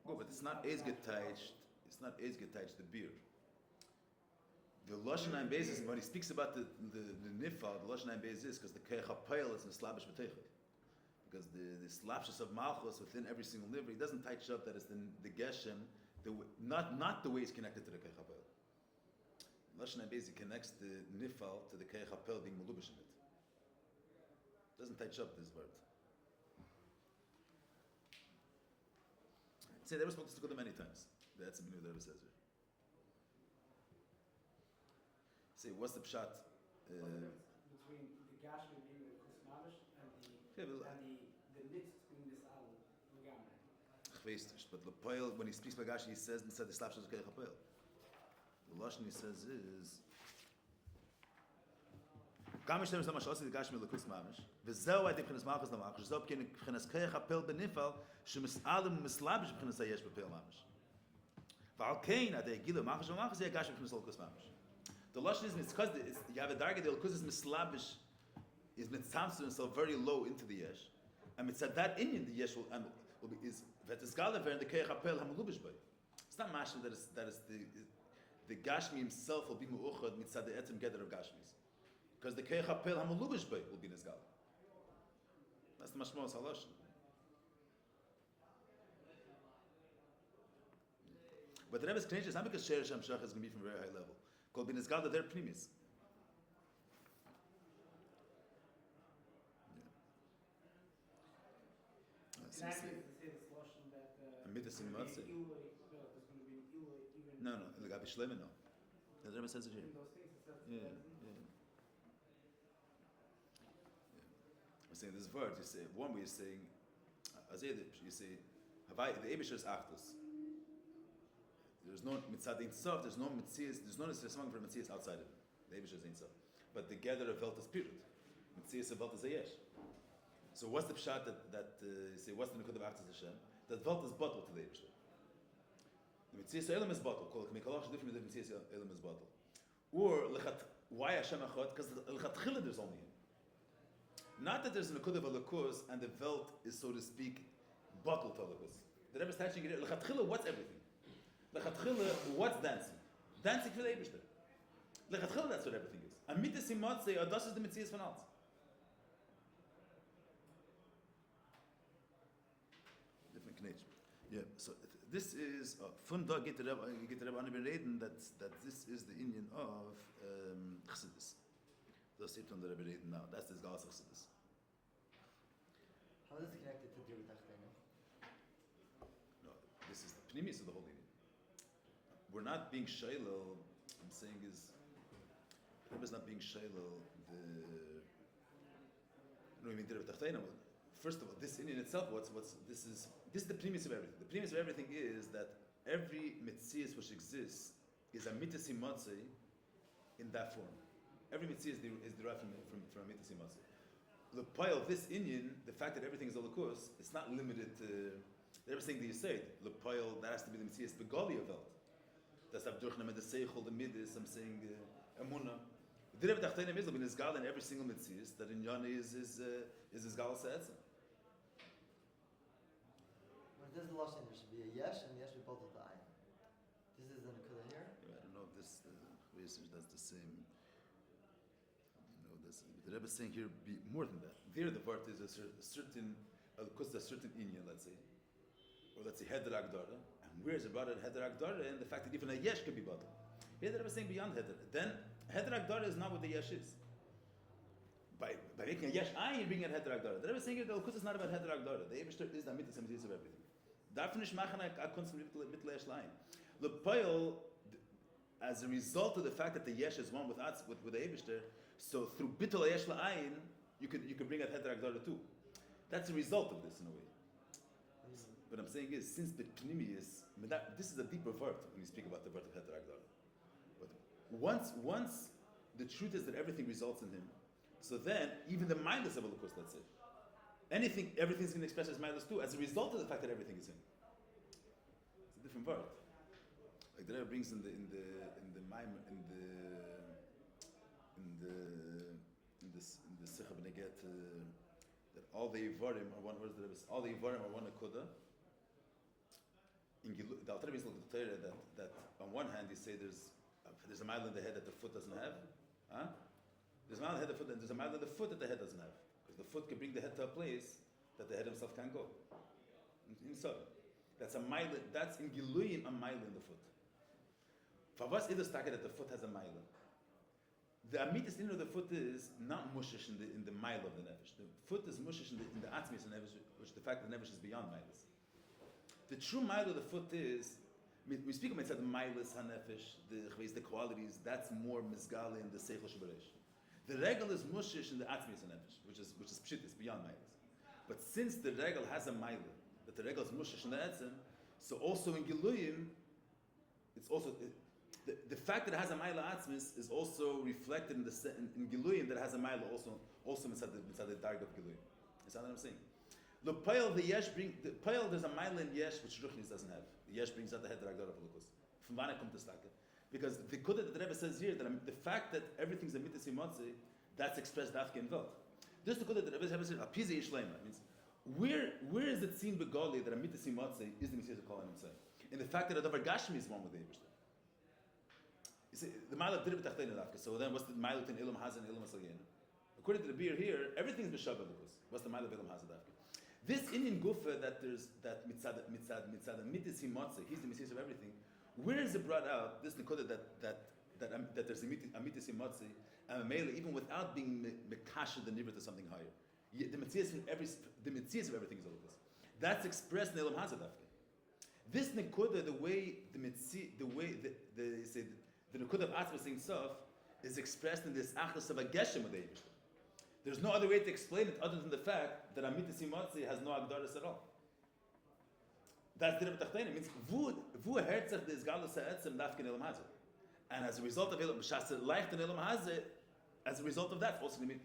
Speaker 1: Go, but it's not eis getaycht. It's not eis getaycht the beer. The Lashon Ein Beis is when he speaks about the nifal, the Lashon Ein Beis is because the keichapayel is in slabish b'teichik. Because the slapshus of malchus within every single liver, he doesn't touch up that it's the geshem, not the way it's connected to the keichapayel. Lashon Ein Beis, he connects the nifal to the keichapayel being melubish in it. Doesn't touch up this word. Say they were supposed to go to many times. That's what the Rebbe says here. Say, what's the pshat?
Speaker 2: Between the gashmi being the kusmamish and the nitz being this al legamre.
Speaker 1: chveist. But Lepoil, when he speaks by Gashi, he says instead the slapshot is Keich HaPoil. The lashon he says is. Gamish Shem is Lamash Osi the Gashi Melakus Mamish. V'zeu adi b'chinas Malchus Lamach. V'zeu b'chinas Keich HaPoil benifal shemis'alim mislabish b'chinas Hayesh b'Poil Mamish. V'al kein adi Gilu Malchus Lamach is Gashi b'chinas Lakus Mamish. The lashon is because you have a darga the Lakus is mislabish is mitzamsu himself very low into the yesh, and mitzad that Indian the yesh will be is v'tizgalaver and the Keich HaPoil hamelubish by. It's not mashal that is the Gashmi himself will be mu'uchad mitzad the etzem gather of Gashmis. Because the Keich HaPoil hamelubish by will be nizgal. That's the mashmos halashon. But the Rebbe's connection is not because Sheresh Hamshach is going to be from a very high level. Called be nizgal that they're primis.
Speaker 2: Can I say this lotion that
Speaker 1: Amidas in Matzah.
Speaker 2: there's going to be an Iloi even
Speaker 1: No, the Gabi Shloime, no. The Rebbe says it here.
Speaker 2: in those things? It says
Speaker 1: Yeah. I'm saying this word, you say, one way is saying, you say, Havai, the Ebesher is Achdus. There's no Mitzad Ein Sof, there's no Metzias, there's no Nesesmang for Metzias outside of it. The Ebesher is Ein Sof. But the gather of Velt is period. Metzias of Velt is Ayesh. So what's the pshat that you say, what's the Nekud of Achdus Hashem? That Velt is bottle to the Ebesher. The Metzias Elam is bottle. Kol Kmikolosh different than Metzias Elam is bottle. Or, why Hashem Echad? Because Lechatchila there's only him. Not that there's an Nekud of Alakus and the Velt is, so to speak, bottle to Alakus. The Rebbe is touching it. Lechatchila, what's everything? Lechatchila, what's dancing? Dancing for the Eibishter. Lechatchila, that's what everything is. Amita Simot say, das is the Metzias von Alt. Different connection. Yeah, so this is, von da geht der Rebbe an reden, that this is the Indian of Chassidus. Das steht von der Rebbe reden now. That's this Galas Chassidus.
Speaker 3: How is it connected to Dir B'Tachtenu?
Speaker 1: No, this is the Pnimis of the whole Indian. We're not being Shailel, I'm saying is, the Rebbe is not being Shailel, first of all, this Indian itself, this is the Pnimis of everything. The Pnimis of everything is that every Metzias which exists is a Mitzvah Motzei in that form. Every Metzias is derived from a Mitzvah Motzei. The pile of this Indian, the fact that everything is Olakus, it's not limited to everything that you said. The pile, that has to be the Metzias Begali of Welt. That's Abdurchnam and the Seichel, the Midis, I'm saying Emunah. The Rebbe Tachtenim is in Gal in every single Metzias that in Yana is Gal Sa'etzim.
Speaker 3: When it is the Lashon, there should be a Yesh and Yesh with both of the Ayin. This is the Nekuda here.
Speaker 1: I don't know if this research that's the same. The Rebbe is saying here be more than that. There the part is a certain Indian, let's say, or let's say Heder Agdara, and where is it brought in Heder Agdara and the fact that even a Yesh can be bottled. Here the Rebbe is saying beyond Heder. Then Heder Agdara is not what the Yesh is. By making a Yesh Ayin, you're bringing a Heder Agdara. The Rebbe is saying here the Elkus is not about Heder Agdara. The Eibishter is the Amitis of everything. Darf nicht machen a Kunst mit Yesh Lain. The Poil, as a result of the fact that the Yesh is one with the Eibishter, so through Bittul Yesh La'ayin, you could bring out Heder Agdara too. That's a result of this in a way. What I'm saying is, since the Pnimi is, this is a deeper word when you speak about the word of Heder Agdara. But once the truth is that everything results in him, so then even the mindless of Elokus, let's say, everything's going to express as mindless too, as a result of the fact that everything is him. It's a different word. Like the Rebbe brings in the Maamar in the Sikha B'Neget that all the Yivarim are one. What is the Rebbe? All the Yivarim are one Akuda. In the Alter Rebbe is that on one hand you say there's a mile in the head that the foot doesn't have. Huh? There's a mile in the head of the foot, and there's a mile in the foot that the head doesn't have. Because the foot can bring the head to a place that the head himself can't go. Inside. That's a mile. That's in Giluyim a mile in the foot. For what's it that the foot has a mile? The amitis in of the foot is not mushish in the mile of the nefesh. The foot is mushish in the atzmis of the nefesh, which the fact that the nefesh is beyond miles. The true mile of the foot is, we speak about the miles hanefesh, the qualities. That's more mizgali in the seichel shabaresh. The regal is mushish in the atzmis of nefesh, which is pshit, it's beyond miles. But since the regal has a mile, that the regel is mushash in the etzem, so also in Giluyim, it's also the fact that it has a Maila Atzmis is also reflected in Giluyim that it has a Maila also inside the dark of Giluyim. Is that what I'm saying? The Payal, there's a Maila in Yesh which Ruchnis doesn't have. The Yesh brings out the head of Agdara Pelukus. From Vana come to Staka. Because the Kudah that the Rebbe says here, that the fact that everything's a Mitzvah Motzi, that's expressed Dafke in Velt. This is the Kudah that the Rebbe says, Apizi Shloime. Means, where is it seen Begoli that a Mitzvah Motzi is the Mitzvah Kolan himself? In the fact that a Davar Gashmi is one with the Ebershter. You see, the Ma'ala Dirib Tachtein Dafke. So then what's the Ma'ala in Ilum Hazan and Ilum Asagena? According to the beer here, everything's B'Shabbat Lukus. What's the Ma'ala of Ilum Hazan Dafke? This Indian Gufa that there's that mitzad Mitzvah Motzi, he's the Mitzvah of everything. Where is it brought out, this Nikoda that there's a Mitzvah Motzi, and a Mele, even without being Mekasha the Nivra to something higher? The Mitzvah of everything is all this. That's expressed in Elam Hazadafke. This Nikoda, the way the Nikoda of Atzma saying Sof is expressed in this Achas of a Geshem of the Eibishter. There's no other way to explain it other than the fact that Amitis Motzi has no Agdaris at all. That's the Rebbe Tachtein. It means vu herzach des galus ha'etzem dafke in Elam Hazeh. And as a result of Elam Shasa leicht in Elam Hazeh, as a result of that, also I mean,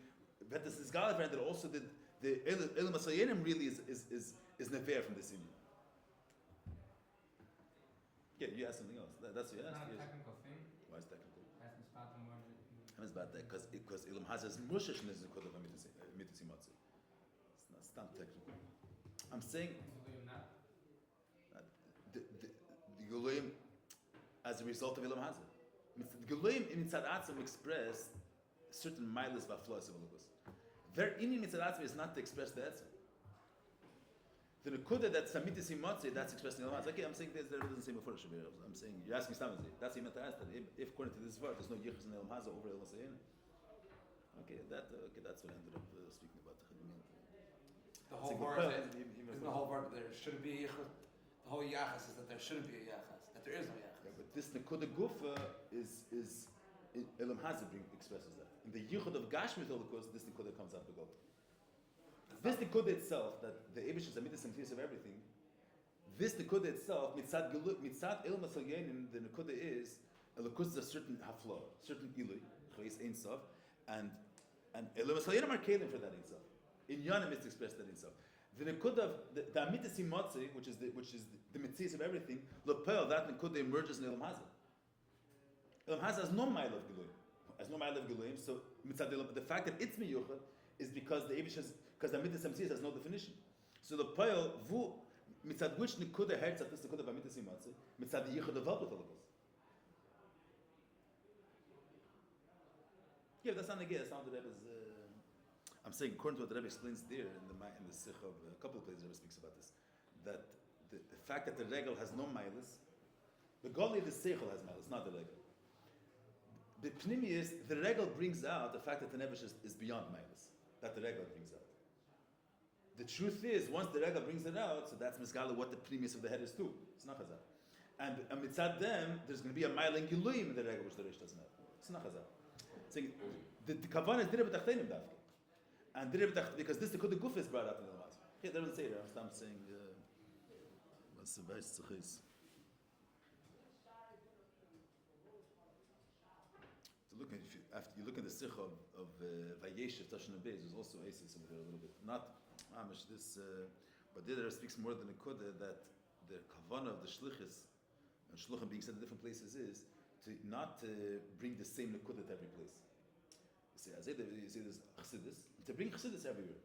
Speaker 1: but this is Galus that also the Elam Asayenim really is never from this union. Yeah, you asked something else. That's what you asked.
Speaker 6: Not a technical thing.
Speaker 1: Why is technical?
Speaker 6: It's
Speaker 1: about that because Elam Hazeh is mushish in the Kod of Amitis Motzi. It's not technical. I'm saying. The Guluyim as a result of Elam Hazeh. The Guluyim in Mitzad Atzim express certain milas b'aflos of Elukus. Their Indian Mitzad Atzim is not to express the Etzim. The Nekuda that's Samitis Imotzi, that's expressed in Elam Hazeh. Okay, I'm saying that doesn't say before Shabir. I'm saying, you're asking Stamazzi. That's even to ask that if according to this verse, there's no Yichus in Elam Hazeh over Elam Hazeh. Okay, that's what I ended up speaking about.
Speaker 5: The whole part, the whole part, there shouldn't be a Yichus. The whole Yachas is that there shouldn't be a Yachas, that there is no Yachas.
Speaker 1: Yeah, but this Nekuda Gufa is Elam Hazeh expresses that. In the Yichud of Gashmit Holocaust, this Nekuda comes out to go. This Nekuda itself, that the Eibush is a mitzvah of everything, this Nekuda itself, mitzad Elam Asayenim, the Nekuda is, Elokus is a certain hafla, certain ilui, chayis ein sof, and Elam Asayenim are kalim for that ein sof. In Yonim it's expressed that ein sof. The Nekuda of the Amitis Motzi, which is the mitzvah of everything, Lepel, that Nekuda emerges in Elam Hazeh. Elam Hazeh has no mile of Giluyim, so the fact that it's miyuchad is because the Eibush has, because the Amitis Motzi has no definition. So Lepel, vu mitzad which Nekuda hertz at this Nekuda of Amitis Motzi, mitzad the yichud of Velvet Holocaust. Yeah, that's not the That's not the Rebbe's. I'm saying, according to what the Rebbe explains there in the Sikh of a couple of places, the Rebbe speaks about this, that the fact that the regal has no milas, the Goli the Seichel has milas, not the regal. The Pnimi is, the regal brings out the fact that the Nebush is beyond milas, that the regal brings out. The truth is, once the regal brings it out, so that's Mizgala what the Pnimi of the head is too. It's not Chazal. And mitzad them, there's going to be a mile in Giluyim in the regal, which the Rish doesn't have. It's not Chazal. So the Kavan is Dirib Tachtenim Dafke. And because this the Guf is brought up in the Namaz. Yeah, they don't say that. I'm saying what's the best tzachis. So look after you look at the Sikh of Vayeshev Tashin Beis, there's also Aces over there a little bit. Not Amish this, but there speaks more than a Kudah that the Kavanah of the Shlichus and Shluchim being said in different places is to not to bring the same Nekudah to every place. You say there's Chassidus, to bring Chassidus everywhere.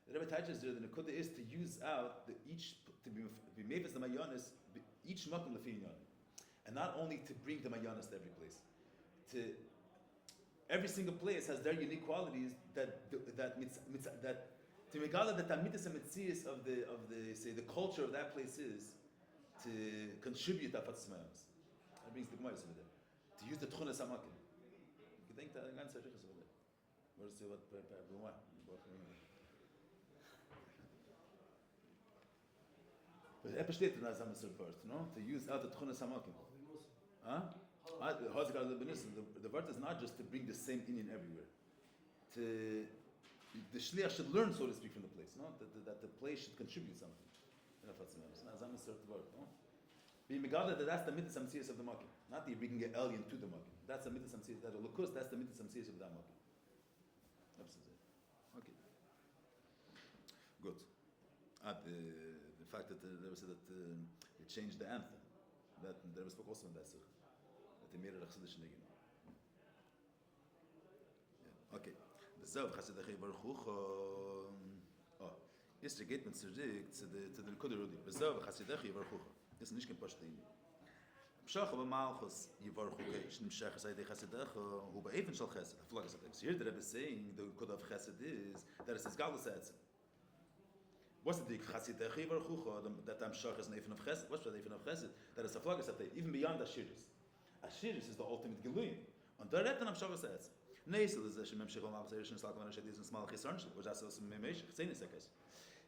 Speaker 1: The Rebbe teaches there the Nekudah is to use out to be made as the Mayanis, each Makom Lefi Inyan, and not only to bring the Mayanis to every place. Every single place has their unique qualities that to Megala that Amitis and Metzias of the culture of that place is to contribute to Afatzis Mayams. That brings the Gemara over there. To use the Tchunas Hamakim. You think that answer is over there? Where's the what? But Epa steht in der Samas report, no? To use out the Tchunas Hamakim. Huh? The word is not just to bring the same Indian everywhere. The Shliach should learn, so to speak, from the place, no? That the place should contribute something. That's a certain word, no? Being Megala, that's the mitzvah samsias of the makim. Not that you're bringing an alien to the makim. That's the mitzvah samsias. That's the mitzvah samsias of that makim. Okay. Good. The fact that there was that they changed the anthem. That there was also in that that they made it a chassidus nigin. Okay. The zelf chassidach yivarchuch. Jetzt geht man zurück zu der Kuder Rudi. The zelf chassidach yivarchuch. Das ist nicht kein Pashtin. Pshach aber malchus yivarchuch. Ich nehme shach say the chassidach who by even shall chesed. I feel like it's here that is saying the Kuder of chesed is that it's galus etzem. What's the chassidach yivarchuch? That I'm shach is an even of chesed. What's the even of chesed? That is a flag that even beyond Ashiris. Ashiris is the ultimate geluyim. Und da redt am shach etzem. Neisel is a memshich on Maamar Shloime Salak when I said this in small chisarn, which also some memeshich. Say this again.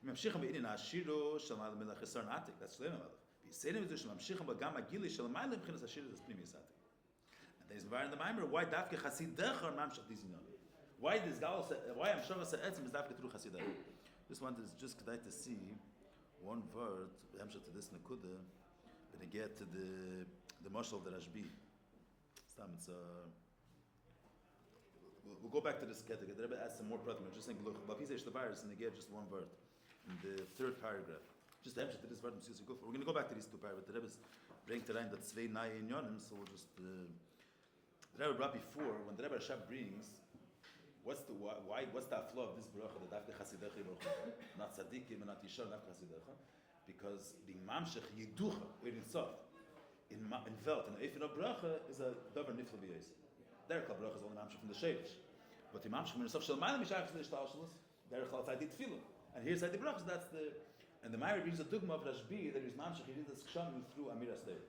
Speaker 1: Memshich am in Shiur Shalma the chisarn atik. That's Shloime Malach. We say them is memshich am gam agili Shalma the b'chinas Shiur is primius atik. And there's a in the Maamar why dafke chasidach or mamshich dizinon. Why this galus? Why am shach etzem is dafke through chasidach? This one is just good to see one word. Hamshach to this nekuda, but to get to the mashal of the Rashbi. It's We'll go back to this category. The Rebbe adds some more pratim. Just saying, look, Lapisesh the virus, and they get just one word in the third paragraph. Just to to this word, we're going to go back to these two paragraphs. The Rebbe brings to line that zwei naye inyanim, so we'll just. The Rebbe brought before when the Rebbe Rashab brings, what's that flaw of this bracha that after chasidecha bracha, not tzaddikim and not yishar after chasidecha, because being mamshech yiducha in soft in velt and if in a bracha is a davar nifla b'yos. Der bracha is only mamshech from the sheish. But the mamshech from the sof shel malam mishach from the shtalshalos, der chalz I did tefillah. And here's the brachas. That's the and the Maamar brings a dogma of Rashbi that is mamshech. He did this kshamu through Amiras Deir.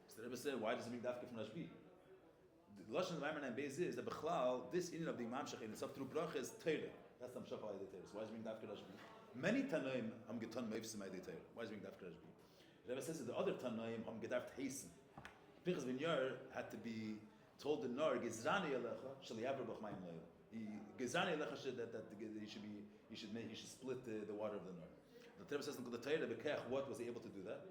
Speaker 1: So the Rebbe said, why does it bring dafke from Rashbi? The lashon of the Maamar and Beis is that bechlal this in of the mamshech in itself through bracha is Torah. That's the mamshech al Torah. So why does it bring dafke Rashbi? Many tanaim am getan meifsim al Torah. Why does it bring dafke Rashbi? The Rebbe says that the other tanaim am gedaft hasten. Pinchas ben Yair had to be told the Nor Gizrani Alecha shall yaver b'chmayim leil. Gizrani Alecha that he should split the water of the Nor. The Rebbe says in the Torah Bekech what was he able to do that?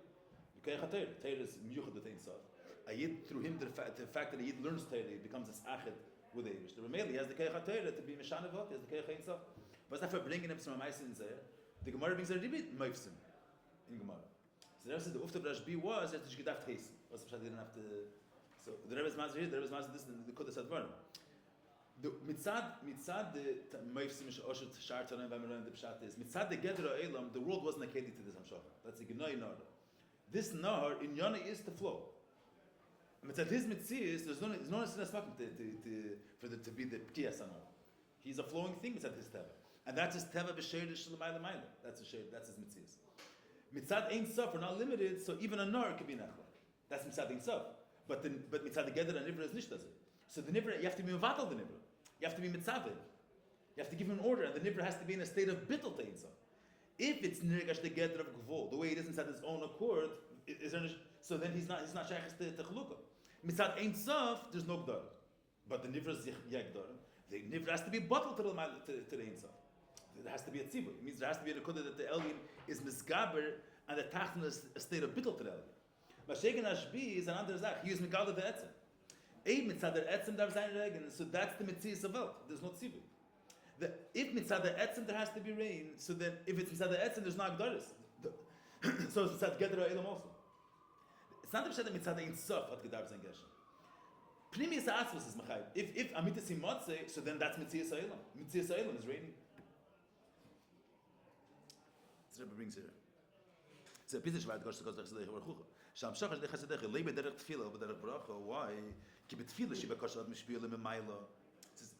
Speaker 1: Bekech HaTorah. Torah is miyuchad with Ein Sof. A Yid through him the fact that a Yid learns Torah he becomes this achid with Eivish. The Rameli has the Bekech HaTorah to be Meshanevot. He has the Bekech Ein Sof. What's that for bringing him some Ma'asin there? The Gemara brings a ribit meifsim in Gemara. So the Rebbe said the Ufta Rashbi was that you gedaft hasten. Was the didn't have to. So the Rebbe's Master here, the Rebbe's Master this the Kodesh Advarim. The mitzad the meifsim shoshet shar tanim v'amiron the pshat is mitzad the gedra elam the world wasn't a kedi to this hamshach. That's a gnoi nahar. This nahar in Yana is the flow. Mitzad his mitzias there's no necessary for the to be the ptiyas anah. He's a flowing thing mitzad his teva, and that's his teva b'sheir shlemayla mayla. That's his shade. That's his mitzias. Mitzad ain't sof are not limited, so even a nahar could be nachla. That's mitzad ain't sof. But mitzad the gedra and nivra is nicht does it. So the nivra, you have to be mevatel the nivra. You have to be mitzaveh. You have to give him an order, and the nivra has to be in a state of bittul teinsa. If it's nirgash the gedra of gvul, the way it isn't at his own accord, so then he's not shaykhs to chalukah. Mitzad ein sof, there's no gdar, but the nivra is yagdar. The nivra has to be bottled to the ein sof. There has to be a tzibur. It means there has to be a rekodah that the alien is misgaber and the tachton is a state of bittul to the alien. But Shegen Ashbi is another zach. He is Mikal the Etzem. Ein mitzad der Etzem darf sein Regen. So that's the Metzias of Welt. There's no tzibur. If mitzad der Etzem there has to be rain, so then if it's mitzad der Etzem there's no Agdaris. So it's mitzad Gedra Elam also. It's not the mitzad Ein Sof hat gedarf sein Geshem. Primius Atzvus is Machai. If Amitis Imotze, so then that's Metzias Elam. Metzias Elam is raining. This Rebbe brings here. It's a piece of Shvat Gosh Gosh Gosh Gosh Shamshach is the Chasidech, Lebe derech Tefillah, but derech Bracha. Why? Ki betefillah she bakasha ad mishpiyah lememayla.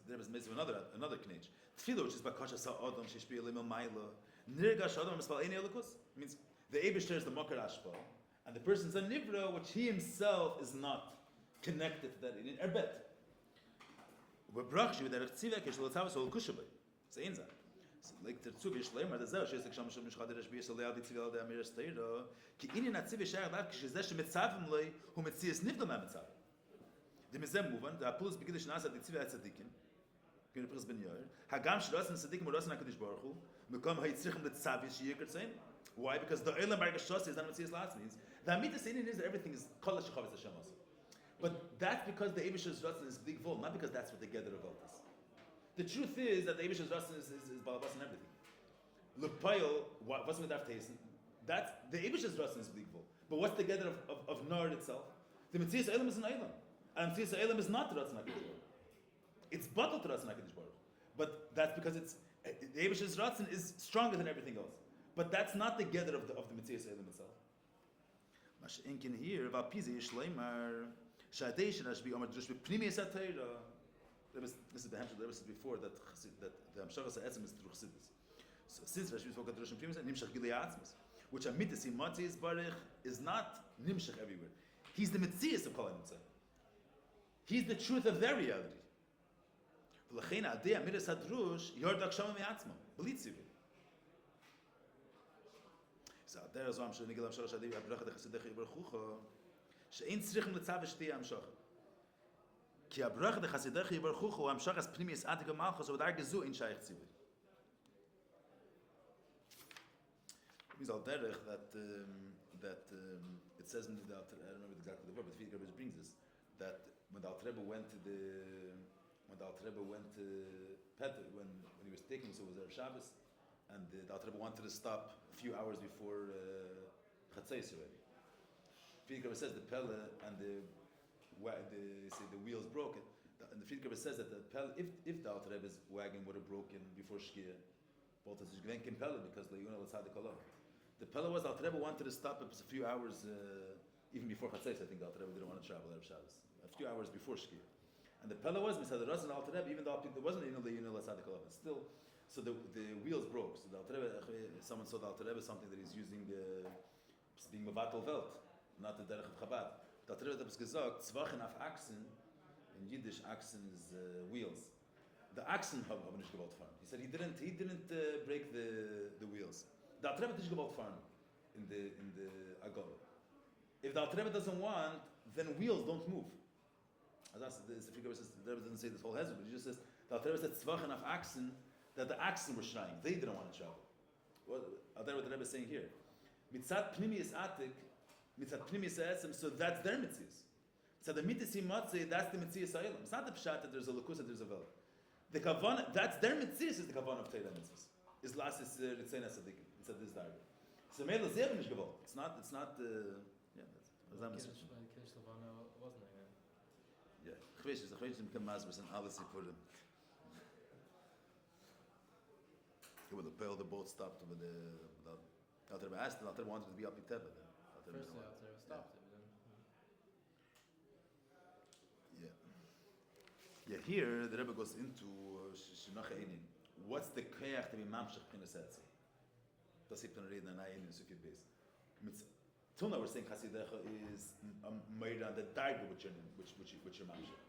Speaker 1: There was another knech. Tefillah which is bakasha sa adam she shpiyah lememayla. Nirgash adam mispal ein elikus means the Eibishter is the makar ashpa, and the person's a nivra which he himself is not connected to that in erbet. Ubebrach she derech tzivek she lotzavas ol kushabay. It's ein zah. Like the Tzug Shloime, the Zel, she's like Sham Mishchad Rashbi, so Leal Ditzivil the Amir Steira. Ki inin atziv shayach dav kishezesh mitzavim lei hu mitzias nivdom ha-mitzav. The mizem muvan, the apulus begidish nasa ditzivil ha-tzadikim, Pina Pris ben Yair, hagam shrosan tzadikim urosan ha-Kadosh Baruch Hu, mekom ha-yitzrichim l'tzavis sheyikar tzayin. Why? Because the Eilam Bar Geshos is not Metzias La'atzmi. Means the Amitas in is that everything is Kol HaShechavetz Hashem also. But that's because the Eibish's Ratzon is Big Vol, not because that's what the Gather of Voltas. The truth is that the Eibish's Ratzon is Balabas and everything. L'Payel, what's with Daf Teisin? That's the Eibish's Ratzon is Big Vol. But what's the Gather of Nard itself? The Metzias Eilam is an Eilam. And Metzias Eilam is not Ratzon HaKadosh Baruch. It's Batal to Ratzon HaKadosh Baruch. But that's because it's the Eibish's Ratzon is stronger than everything else. But that's not the gather of the Metzias Eilam itself. Mashenkin here, Vapizi Shloime, Shadei Shnash be Omar Drush Pnimius Atayra. This is the Hamshah. There was before that the Hamshachas Etzem is through Chassidus. So since Rashi spoke about Drush Pnimius, Nimshach Gilei Atzmus, which Amitis Matzias Baruch is not Nimshach everywhere. He's the Metzias of Kol HaNitzah. He's the truth of their reality. V'lachein Adei Amitis Hadrush Yordak Shama Me'atzma B'litziv. So there is Amshach Nigel Amshach Shadei Abrach the Chassidach Yibarchucha she'ein tzrichim letzav shtei Amshach. Ki Abrach the Chassidach Yibarchucha Amshach as Pnimius Atik Malchus or Dar Gezu in Shaykh Tzivui. Means al derech that it says in the I don't remember exactly the word, but the Fiedler brings this that when the Alter Rebbe went to Padah when he was taking, so it was Erev Shabbos, and the Alter Rebbe wanted to stop a few hours before Chatzos already. Fiedler says the Pelle and the wheels broke, and the Fiedler says that the Pelle, if the Alter Rebbe's wagon would have broken before Shkia, both as Gven came Pelle because the Yunal Tzaddik Olam. The Pella was the Alter Rebbe wanted to stop a few hours, even before Chatzos. I think the Alter Rebbe didn't want to travel Erev Shabbos. A few hours before Shkia. And the Pella was Misad Ras and Alter Rebbe, even though there wasn't the Yunal Tzaddik Olam. Still, so the wheels broke. So the Alter Rebbe, someone saw the Alter Rebbe something that he's using, being Mavatal Welt, not the Derech of Chabad. The Alter Rebbe has gesagt, Zwachen auf Achsen, in Yiddish Achsen is wheels. The Achsen haben nicht gewollt fahren. He said he didn't break the wheels. The Alter Rebbe is gewollt fahren in the Agora. If the Alter Rebbe doesn't want, then wheels don't move. As that's the figure says, the Rebbe doesn't say this whole hezbollah, but he just says the Alter Rebbe said Zwachen auf Achsen, that the Achsen were shrine. They didn't want to travel. What the Rebbe is saying here? Mitzat Pnimius Atik, Mitzat Pnimius Etzem, so that's their Mitzias. So the Mitzis Matzeh, that's the Mitzias Ha'olam. It's not the Pshat that there's a Lukus and there's a Vel. The Kavan, that's their Mitzias is the Kavan of Teira Mitzvahs. Is last is Ritzena Sadikim. It's at this diagram. So Mela Zevin is gewollt. It's not yeah, that's
Speaker 4: Kiddush Levana wasn't there.
Speaker 1: Yeah. Ich weiß, mit dem Masbus und alles Sippurim. When the boat stopped with the Alter Rebbe asked, the Alter Rebbe wanted to be up in Teva.
Speaker 4: First the Alter Rebbe stopped it, but then
Speaker 1: Yeah, here the Rebbe goes into Shemach Einin. What's the koyach to be mamshach p'nei setzi? Das hebt an reden an Einin Sukkot Beis. Till now we're saying Chasidecha is made on the darga which you're mamshach.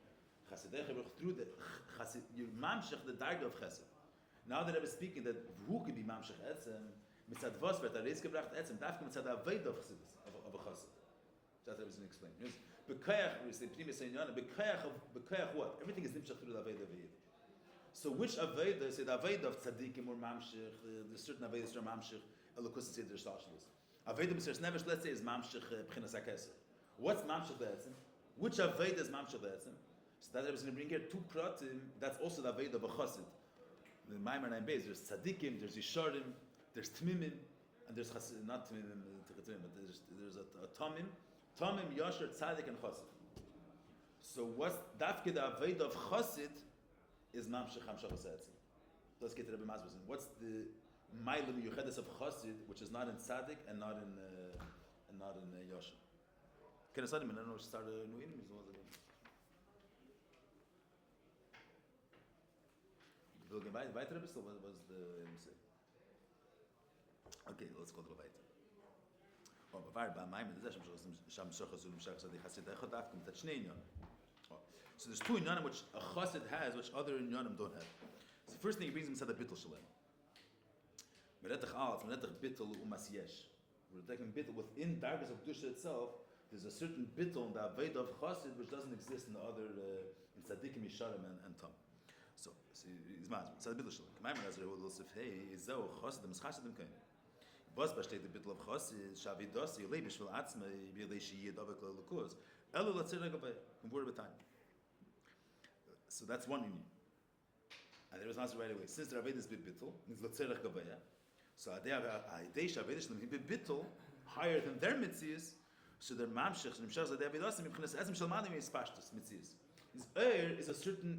Speaker 1: Chasidecha through the you're mamshach the darga of Chesed. Now the Rebbe is speaking that who could be mamshach etzem mitzad vos wird reis gebracht etzem darf mitzad aved of Chassidus of a Chassid. That's what I was going to explain. Bekoyach we say primis einyan bekoyach what? Everything is nimshach through the aved of Yid. So which aveda? Say the aveda of tzaddikim or mamshich. The certain avedas are mamshich. Elokus say there's shashlos. Aveda Mr. Nevesh, let's say is mamshich b'chinas hakeser. What's mamshich be'etzem? Which aveda is mamshich be'etzem? So that I was going to bring here two pratim. That's also the aveda of a chassid. The Maamar 9 there's tzaddikim, there's yisharim, there's tmimim, and there's chassid, not tmimim, but there's a tamim, yashar, tzaddik, and chassid. So what's dafke the aveda of chassid is mamshich hamshach v'setzim. Let's get to Rebbe Masbus. What's the ma'ilum yuchedes of chassid, which is not in tzaddik and not in yashar? Can I start him? I don't know. Start a new enemy. Weiter bist du? Was the MC? Okay, let's go to the weiter. Oh, but why by Maamar? This is Sham Shachas and Shachas the Chassid. I got from that Shnei Inyanim. So there's two inyanim which a chassid has, which other inyanim don't have. So the first thing he brings him is the bittul shalem. Meretach alaf, meretach bittul umas yesh. We're taking bittul within dargas of Kedusha itself. There's a certain bittul in the aveda of chassid which doesn't exist in the other in tzaddikim, yisharim, and tam. So he's mad. So the bittul shalem. Maamar has a little sif. Hey, is zeh chassid the mischassidim kain. Was besteht der Bittel of Chos is Shavidos Yulei Bishvil Atzma Yulei Shiyeh Davik L'Lukuz Elu L'Tzirah Gavaya from word of time. So that's one union. And there was an answer right away. Since the Avedis Bittel means L'Tzirah Gavaya, so Adei Shavedis Shlem Bittel higher than their mitzias, so their mamshech Nimshach Zadei Avedis Mibchenes Ezim Shalmanim is Pashtus mitzias. His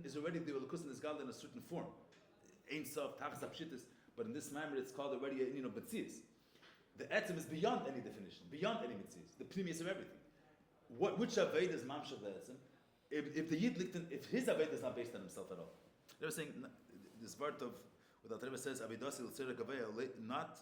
Speaker 1: is already the L'Lukuz in this God in a certain form. Ein Sof Tachas Apshitis, but in this Maamar it's called already a mitzias. The etzem is beyond any definition, beyond any mitzvahs, the pneumius of everything. Which aved is mamshach the etzem? If the yid lichten, if his aved is not based on himself at all. They were saying this part of what the Rebbe says, avedasi l'tzerech gaveya, not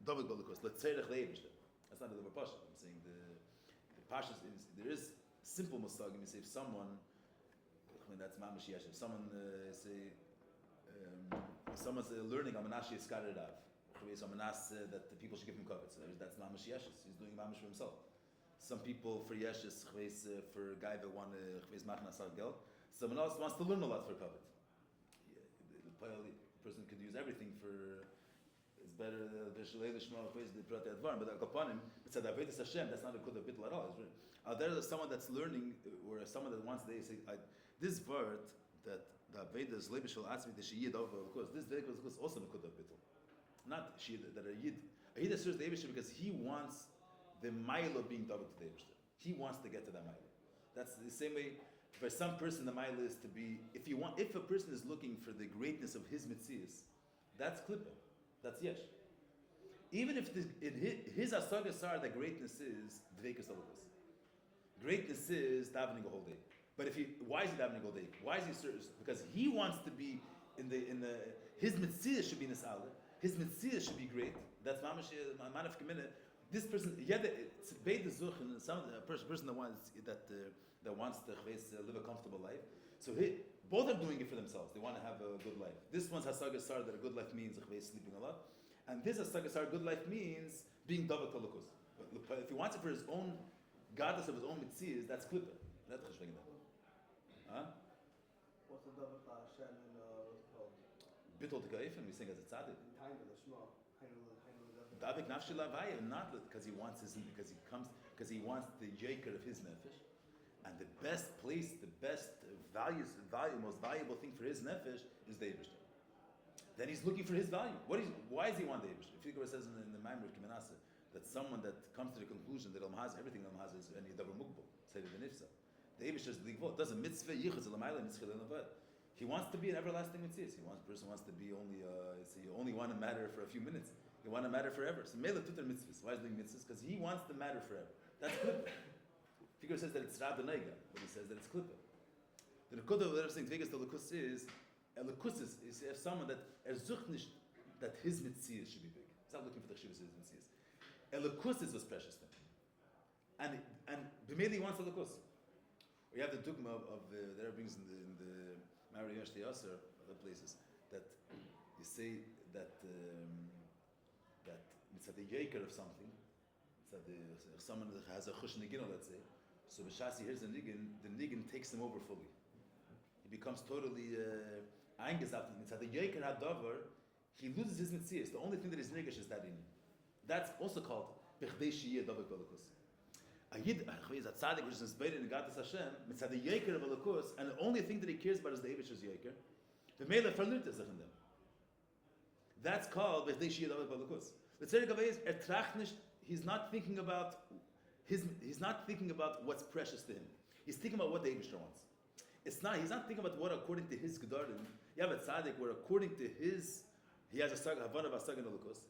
Speaker 1: david golukos, l'tzerech leibishter. That's not the Rebbe Pasha. I'm saying the Pasha is there is simple mustagim. You say if someone, I mean that's mamash yesh. If someone someone's learning a manashi iskar rav. That the people should give him Kovetz. That's not Mashiachis. He's doing mamish for himself. Some people for Yeshis, for a guy that want to machnasar geld. Someone else wants to learn a lot for Kovetz. The person could use everything for. It's better the Shalei Lishma the Pratei Advar, but upon him, it's a David Hashem. That's not a good bittul at all. There's someone that's learning, or someone that wants to say this word that David is Lebishal Atzmi the Shiyid over because this David was also a good bittul. Not Shia, that a Yid serves the Eibishter because he wants the mile of being double to the Eibishter. He wants to get to that mile. That's the same way for some person the mile is to be, if a person is looking for the greatness of his mitzias, that's klippa, that's yesh. Even if in his asagasar the greatness is dveikus alakus. Greatness is davening a whole day. But why is he davening all day? Why is he serious? Because he wants to be his mitzias should be in this hour. His mitzvah should be great. That's mamash man of commitment. This person, it's beid the zuch and some person that wants to live a comfortable life. So both are doing it for themselves. They want to have a good life. This one's hasagasar that a good life means sleeping a lot, and this hasagasar good life means being davat kalakus. If he wants it for his own godless of his own mitzvahs, that's klippa. That's Cheshvan. Huh?
Speaker 3: What's the davat Hashem in what's it called?
Speaker 1: Bittul Tekaifim, we sing as a tzaddik. Davik nafshi lavaya, not because he wants because he wants the yaker of his nefesh, and the best place, the best most valuable thing for his nefesh is the Eibishter. Then he's looking for his value. Why does he want the Eibishter? If Yigor says in the Maamar Kimanasa that someone that comes to the conclusion that everything Has is any davar mukbal, say the nifsa. The Eibishter is the ligvot. Does a mitzvah yichus alamayla mitzvah le'navad. He wants to be an everlasting mitzvah. Person wants to be only. You only want to matter for a few minutes. You want to matter forever. So mele tuter mitzvahs. Why is he doing mitzvahs? Because he wants to matter forever. That's klippa. Figure says that it's rab neiga, but he says that it's klippa. The nekuda of everything vegas the lukus is if someone that nicht that his mitzvahs should be big. He's not looking for the chshivas of his mitzvahs. Lukus is what's precious to him, and b'meli he wants the lukus. We have the dogma of the Rebbe brings in the Maamar Yosh Yasser, other places, that you say that it's at the yaker of something, it's at someone that has a chush nigin, let's say, so b'shasi hears the nigin takes him over fully. He becomes totally eingesaft. It's at the yaker hadavar, he loses his mitzvahs. The only thing that is nigish is that in him. That's also called b'chdei shiyeh davar b'alakus. A yid, a tzaddik which is inspired in Gatas Hashem, it's at the yaker of alakus, and the only thing that he cares about is the Eibishter's yaker. The mele verliert sich in them. That's called b'chdei shiyeh davar b'alakus. The tzedek is nicht. He's not thinking about what's precious to him. He's thinking about what the Eibishter wants. He's not thinking about what according to his gedarim. You have a tzaddik where according to he has a havana of asag and alakus,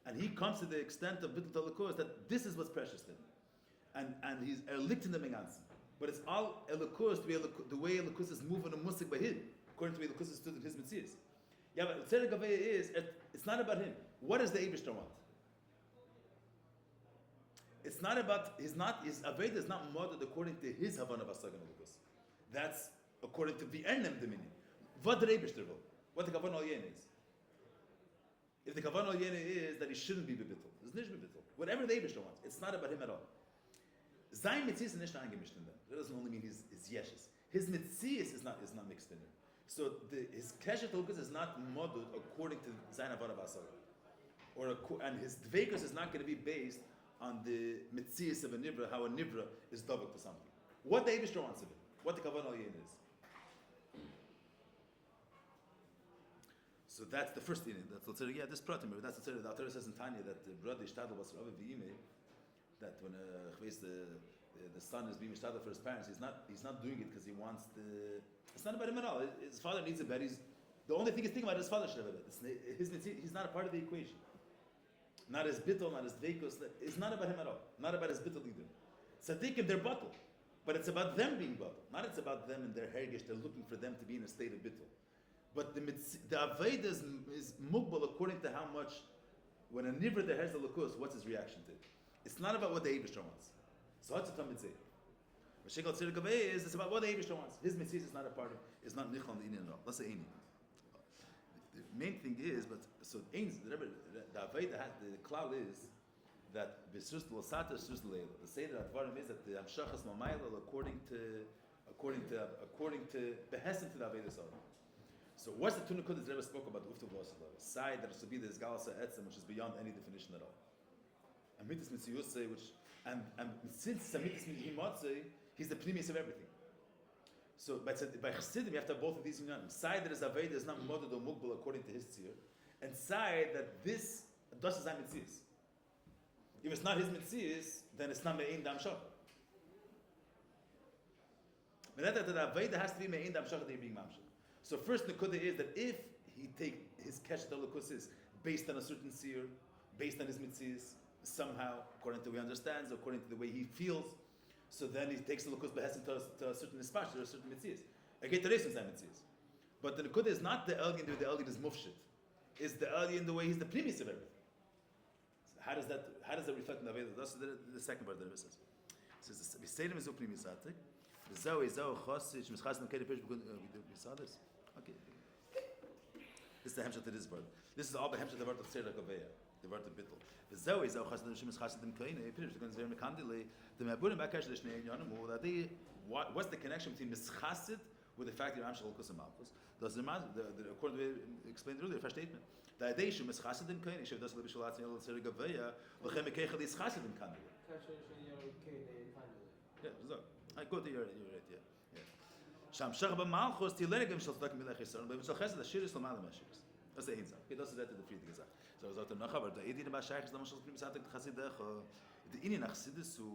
Speaker 1: and he comes to the extent of bittul alakus that this is what's precious to him, and he's licked in the menganz. But it's all alakus the way alakus is moving a musik by him, according to the way alakus is stood in his mitzvahs. Yeah, but tzedek is it's not about him. What does the Eibishter want? It's not about his aveda is not modeled according to his havana of asag and alakus. That's according to the Ernem dominion. What the Eibishter will. What the kavan al yen is. If the kavan al yen is that he shouldn't be bebittul, it's nicht bebittul. Whatever the Eibishter wants, it's not about him at all. Zayin mitzvahs is nicht eingemischt in them. That doesn't only mean his yeshes. His mitzvahs is not mixed in him. So his keshet lukas is not modeled according to zayin havana of asag. and his dveikus is not going to be based on the mitzias of a nivra, how a nivra is davuk to something. What the Eibishter wants of it, what the kavan al yin is. So that's the first inyan. That's this pratim. That's the Alter says in Tanya that the brother ishtadl was Rabbi v'imei, that when the son is being ishtadl for his parents, he's not doing it because he wants the. It's not about him at all. His father needs a bed. The only thing he's thinking about is his father should have a bed. He's not a part of the equation. Not his bittul, not his dveikus. It's not about him at all. Not about his bittul either. Tzaddikim, they're bittul, but it's about them being bittul. Not it's about them and their hergish. They're looking for them to be in a state of bittul. But the Aveda is mugbal according to how much, when a nivra there has the lakus, what's his reaction to it? It's not about what the Eibishter wants. So what's the mitzvah? What Shekal Tzir Gavei is, it's about what the Eibishter wants. His mitzvah is not a part of, is not nichal the inyan at all. Let's say inyan. The main thing is, but so the Aveda, the cloud is that b'sus l'sata sus l'eila. The seder advarim is that the amshachas mamayla according to behesed to the Aveda Salah. So what's the tunakud that Rebbe spoke about the uftu v'osel? Side that should be the galasa etzem, which is beyond any definition at all. And mitzvah mitzvah which and since mitzvah mitzvah he's the primus of everything. So by Chassidim you have to have both of these unionim. Side that is aveda is not moded or mugbal according to his tzir, and side that this does is mitzvahs. If it's not his mitzvahs, then it's not me'ein dam shach. But that the aveda has to be me'ein dam shach that you're being mamshach. So first nekuda is that if he take his keshet alakusis based on a certain seer, based on his mitzvahs, somehow according to the way he understands, according to the way he feels, so then he takes the alakus behesin to a certain ispash, to a certain mitzvahs. I get the reasons that mitzvahs, but the nekuda is not the elgin the way the elgin is mufshit. Is the elgin the way he's the premise of everything? So how does that reflect in the Aveda? That's the second part that it says. It says the Seder is uprimis atik. The Zoe chosich mischasim keder pish b'sadas. Okay. This is the hemshat to this word. This is all the hemshat the word of Tzera Gaveya, the word of Bittel. The Zoe is chasim shemis chasim kaine pish because very mekandile the meburim bakash the shnei yonamu that they what's the connection between mischasid with the fact that Amshal Kusim Malchus? Does the according to the explained earlier, first statement. The idea is mischasid kaine shev das lebishalat yel Tzera Gaveya lechem ekechel is chasid kandile. Yeah, so I go to your right, yeah. Sham shach b'malchus tilegem shel tzedakah milech yisrael, but shel chesed ashir is l'mal meshivs. That's the hinza. Okay, that's the Friede gesagt. So I was out there nachar, but the idea about shaykhs lamal shel tzedakah misatek chasidech. The inyan chassidus hu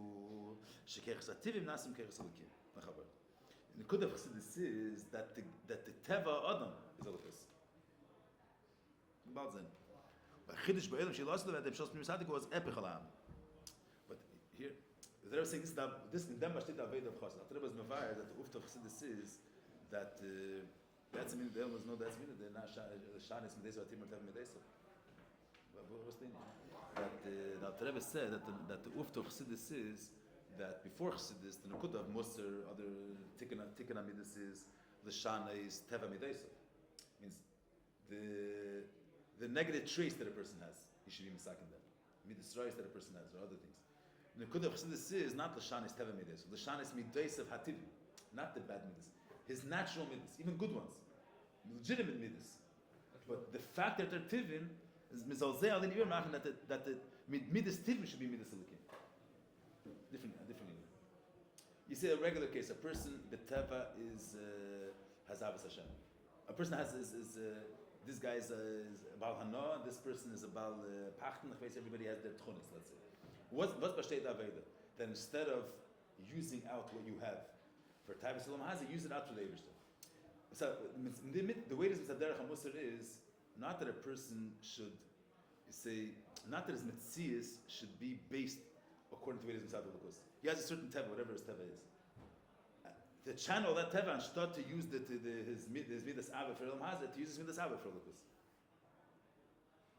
Speaker 1: shekechas ativim nasim kechas elokim. Nachar. The good of chassidus is that the teva adam is elokus. About then. But chidush ba'elam shel aslev adem shel tzedakah misatek was epich alam. But here. The Rebbe is saying this in them bashtit aveda of chassid. The Rebbe is mevayer that the ufta of chassidus is that that's mean the was no that's mean the shanis medeso atim or tev medeso. What's the name? That the Rebbe said that the ufta of chassidus is that before chassidus the nekuda of musar other tikkun amidus is the shanis teva medeso. Means the negative traits that a person has he should be misakin them. Midus that a person has or other things. The nekuda of chassidus is not the shanis teva midas, the shanis midas of hativ, not the bad midas. His natural midas, even good ones, legitimate midas. But the fact that they're tivin is mizalzeh alin yir machen that the midas tivin should be midas elikim. Different. You see a regular case, a person beteva is has avos Hashem. A person has this guy is about hana, this person is about pachten. Everybody has their tchunis, let's say. What's b'shtei aveda? Then instead of using out what you have for Tavis Shalom Hazi, use it out to the Eibishter. So the way this Mitzvah HaMusar is not that a person should say, not that his mitzias should be based according to the way it is Mitzvah HaLukus. He has a certain teva, whatever his teva is. To channel that teva and start to use his midas ava for Shalom Hazi, to use his midas ava for Lukus.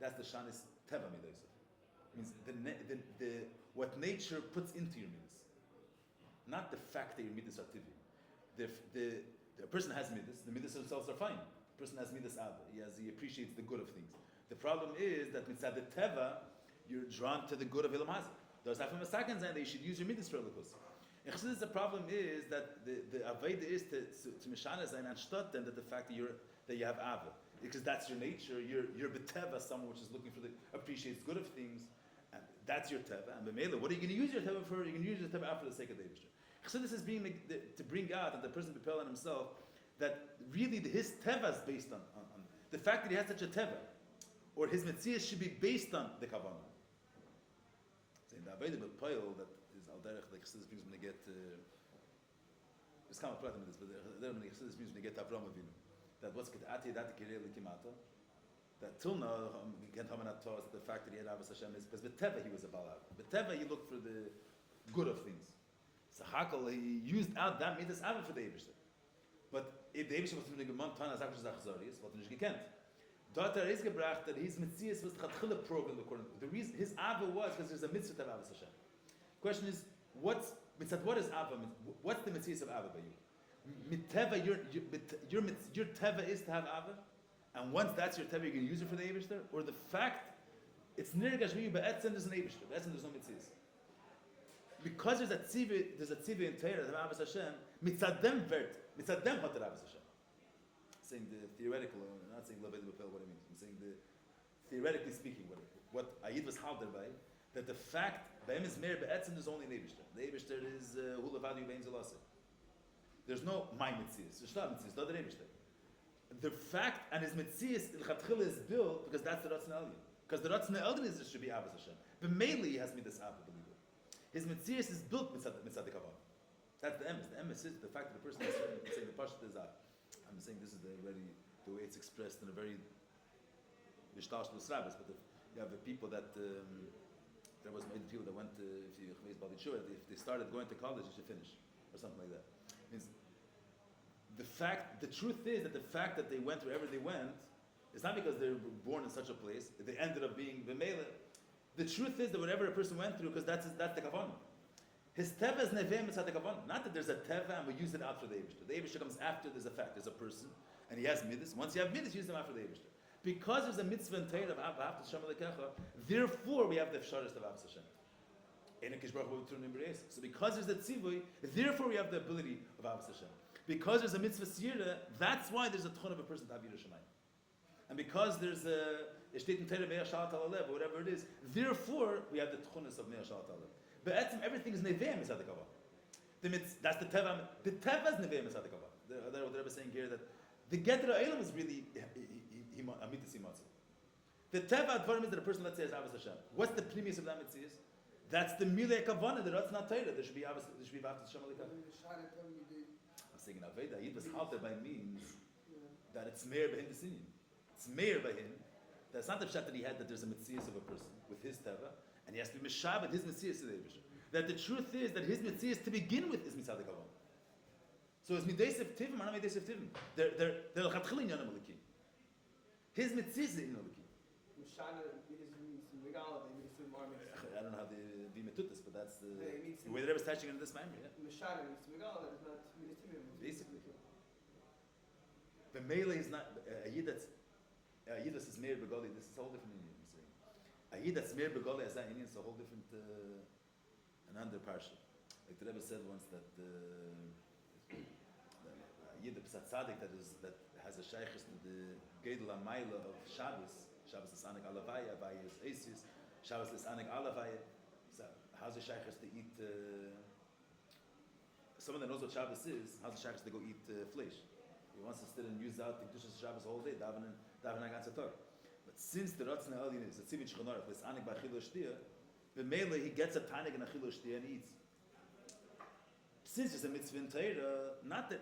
Speaker 1: That's the shanis teva midas. Means the what nature puts into your midas, not the fact that your midas are tivi. The person has midas. The midas themselves are fine. The person has midas ava. He appreciates the good of things. The problem is that mitzad the teva, you're drawn to the good of Elam Hazi. Does that from a second that you should use your midas for lukus. And the problem is that the aveda is to mishana zayin and shtot them that the fact that you have ava. because that's your nature. You're beteva, someone which is looking for appreciates good of things, and that's your teva. And b'meila, what are you going to use your teva for? You're going to use your teva for the sake of the Eibishter. Chassidus is being to bring out that the person bepel on himself that really his teva is based on the fact that he has such a teva, or his metzias should be based on the kavanah. Saying the avodah b'poil that is al derech like Chassidus brings when they get. It's kind of problem with this, but there when Chassidus brings when they get to Avraham Avinu. That what's Kedati Dati Kirei Likimata, that till now, can't have not taught the fact that he had Abbas Hashem is because B'Teva he was a Balav. B'Teva he looked for the good of things. So Hakel he used out that made this Abba for the Eibishter. But if the Eibishter was doing a Montana Zakrish Zachzarius, what he gekent. Dort is gebracht that his Metzias was the Chatchila program according to the reason his Abba was because there's a mitzvah of Abbas Hashem. Question is, what is Abba? What's the Metzias of Abba by you? Miteva, your teva is to have ava, and once that's your teva, you're going to use it for the Eibishter, or the fact it's nirgash v'yu be'etzem there's an Eibishter, be'etzem there's no mitzias. Because there's a tziva in Torah of Abbas Hashem, mitzadem hoter Abbas Hashem. Saying the theoretical, I'm not saying Levei B'Pel what it means. I'm saying the theoretically speaking, what Ayid was halder by, that the fact be'em is mer be'etzem there's only an Eibishter. The Eibishter is hu levadu be'en zelase. There's no my mitzias. There's not mitzias. The other Eibishter. The fact and his mitzias il chatchila is built because that's the Ratzon Elyon. Because the Ratzon Elyon is should be Abbas Hashem. But mainly he has me this Abba believer. His mitzias is built mitzad the kavan. That's the emes. The emes is the fact that the person is saying the pashut is Ab. I'm saying this is the way it's expressed in a very mishtashlos rabbis. But you have the people that there was many people that went to if they started going to college, you should finish or something like that. Means the truth is that the fact that they went wherever they went is not because they were born in such a place. They ended up being b'meila. The truth is that whatever a person went through, because that's the kavanah. His teva is neveh mitzad the kavanah. Not that there's a teva and we use it after the Eibishter. The Eibishter comes after there's a fact. There's a person and he has midas. Once you have midas, use them after the Eibishter. Because there's a mitzvah in Torah of after Shem Alekecha, therefore we have the fsharis of Abbas Hashem. So because there's a tzivui, therefore we have the ability of Abbas Hashem. Because there's a mitzvah siyira, that's why there's a tchon of a person to have Yerushalayim. And because there's a estate in Torah me'er shalat alev, or whatever it is, therefore we have the tchonis of me'er shalat alev. But everything is neveh mitzad kavah. That's the teva. The teva is neveh mitzad kavah. The Rebbe is saying here that the geter ha'elam is really amitis imatzah. The teva advarim is that a person, let's say, is Abbas Hashem. What's the premise of that mitzvah? That's the milei kavanah. That's not Torah. There should be Abbas. There should be Abbas Hashem Alekecha. I'm saying in Aveda, Yid was halter by means that it's meir by him the sinyan. It's meir by him. That's not the pshat that he had that there's a mitzias of a person with his teva, and he has to be mishabed his mitzias to the Eibishter. That the truth is that his mitzias to begin with is mitzad kavanah. So it's midesev tivim, or not midesev tivim. They're l'chatchil in yanam alikim. His mitzias is in alikim. I don't know how the mitutis, but that's the way the Rebbe is touching on this Maamar. Basically, the Mele is not a yid that's is Meir Begoli. This is a whole different Indian. A yid that's Meir Begoli as that Indian is a whole different another parsha. Like the Rebbe said once that a yid that's tzaddik that has a shaykhis to the Gedel Amayla of Shabbos. Shabbos is Anik Alavaya, Avaya is Esis. Shabbos is Anik Alavaya. So how's the shaykhis to eat? Someone that knows what Shabbos is, how's the shaykhis to go eat flesh? He wants to sit and use out the Kedushas Shabbos all day, davening ganze Tag. But since the Ratzon Elyon is a tzivit shchonar, it's Anik by Chilo Shtia, b'meila he gets a tanig and a Chilo Shtia and eats. Since there's a mitzvah in Torah, not that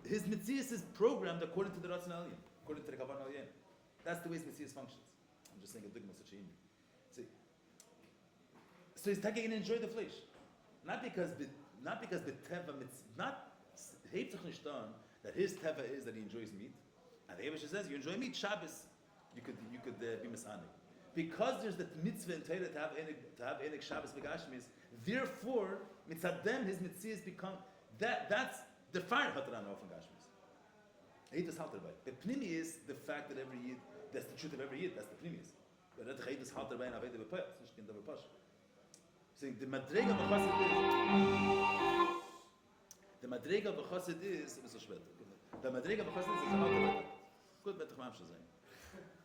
Speaker 1: his mitzvah is programmed according to the Ratzon Elyon, according to the Kavan Elyon. That's the way his mitzvah functions. I'm just saying a digma such a yimmi. See, so he's taking and enjoy the flesh, not because the teva mitzvah, not heitzach nishtan that his teva is that he enjoys meat, and the Eibishter says you enjoy meat Shabbos, you could be misanig because there's the mitzvah in Torah to have enig Shabbos v'gashmis. Therefore, mitzadem his mitzvahs become that's the fire hataran of gashmis. Heitus halter by. The pnimi is the fact that every yid, that's the truth of every yid. That's the pnimi is. But that heitus halter by and aveda b'payil. It's not kind of a pash. So the madrega b'chassid is the madrega b'chassid is a halter by. Gut, bet ich mamsch sein.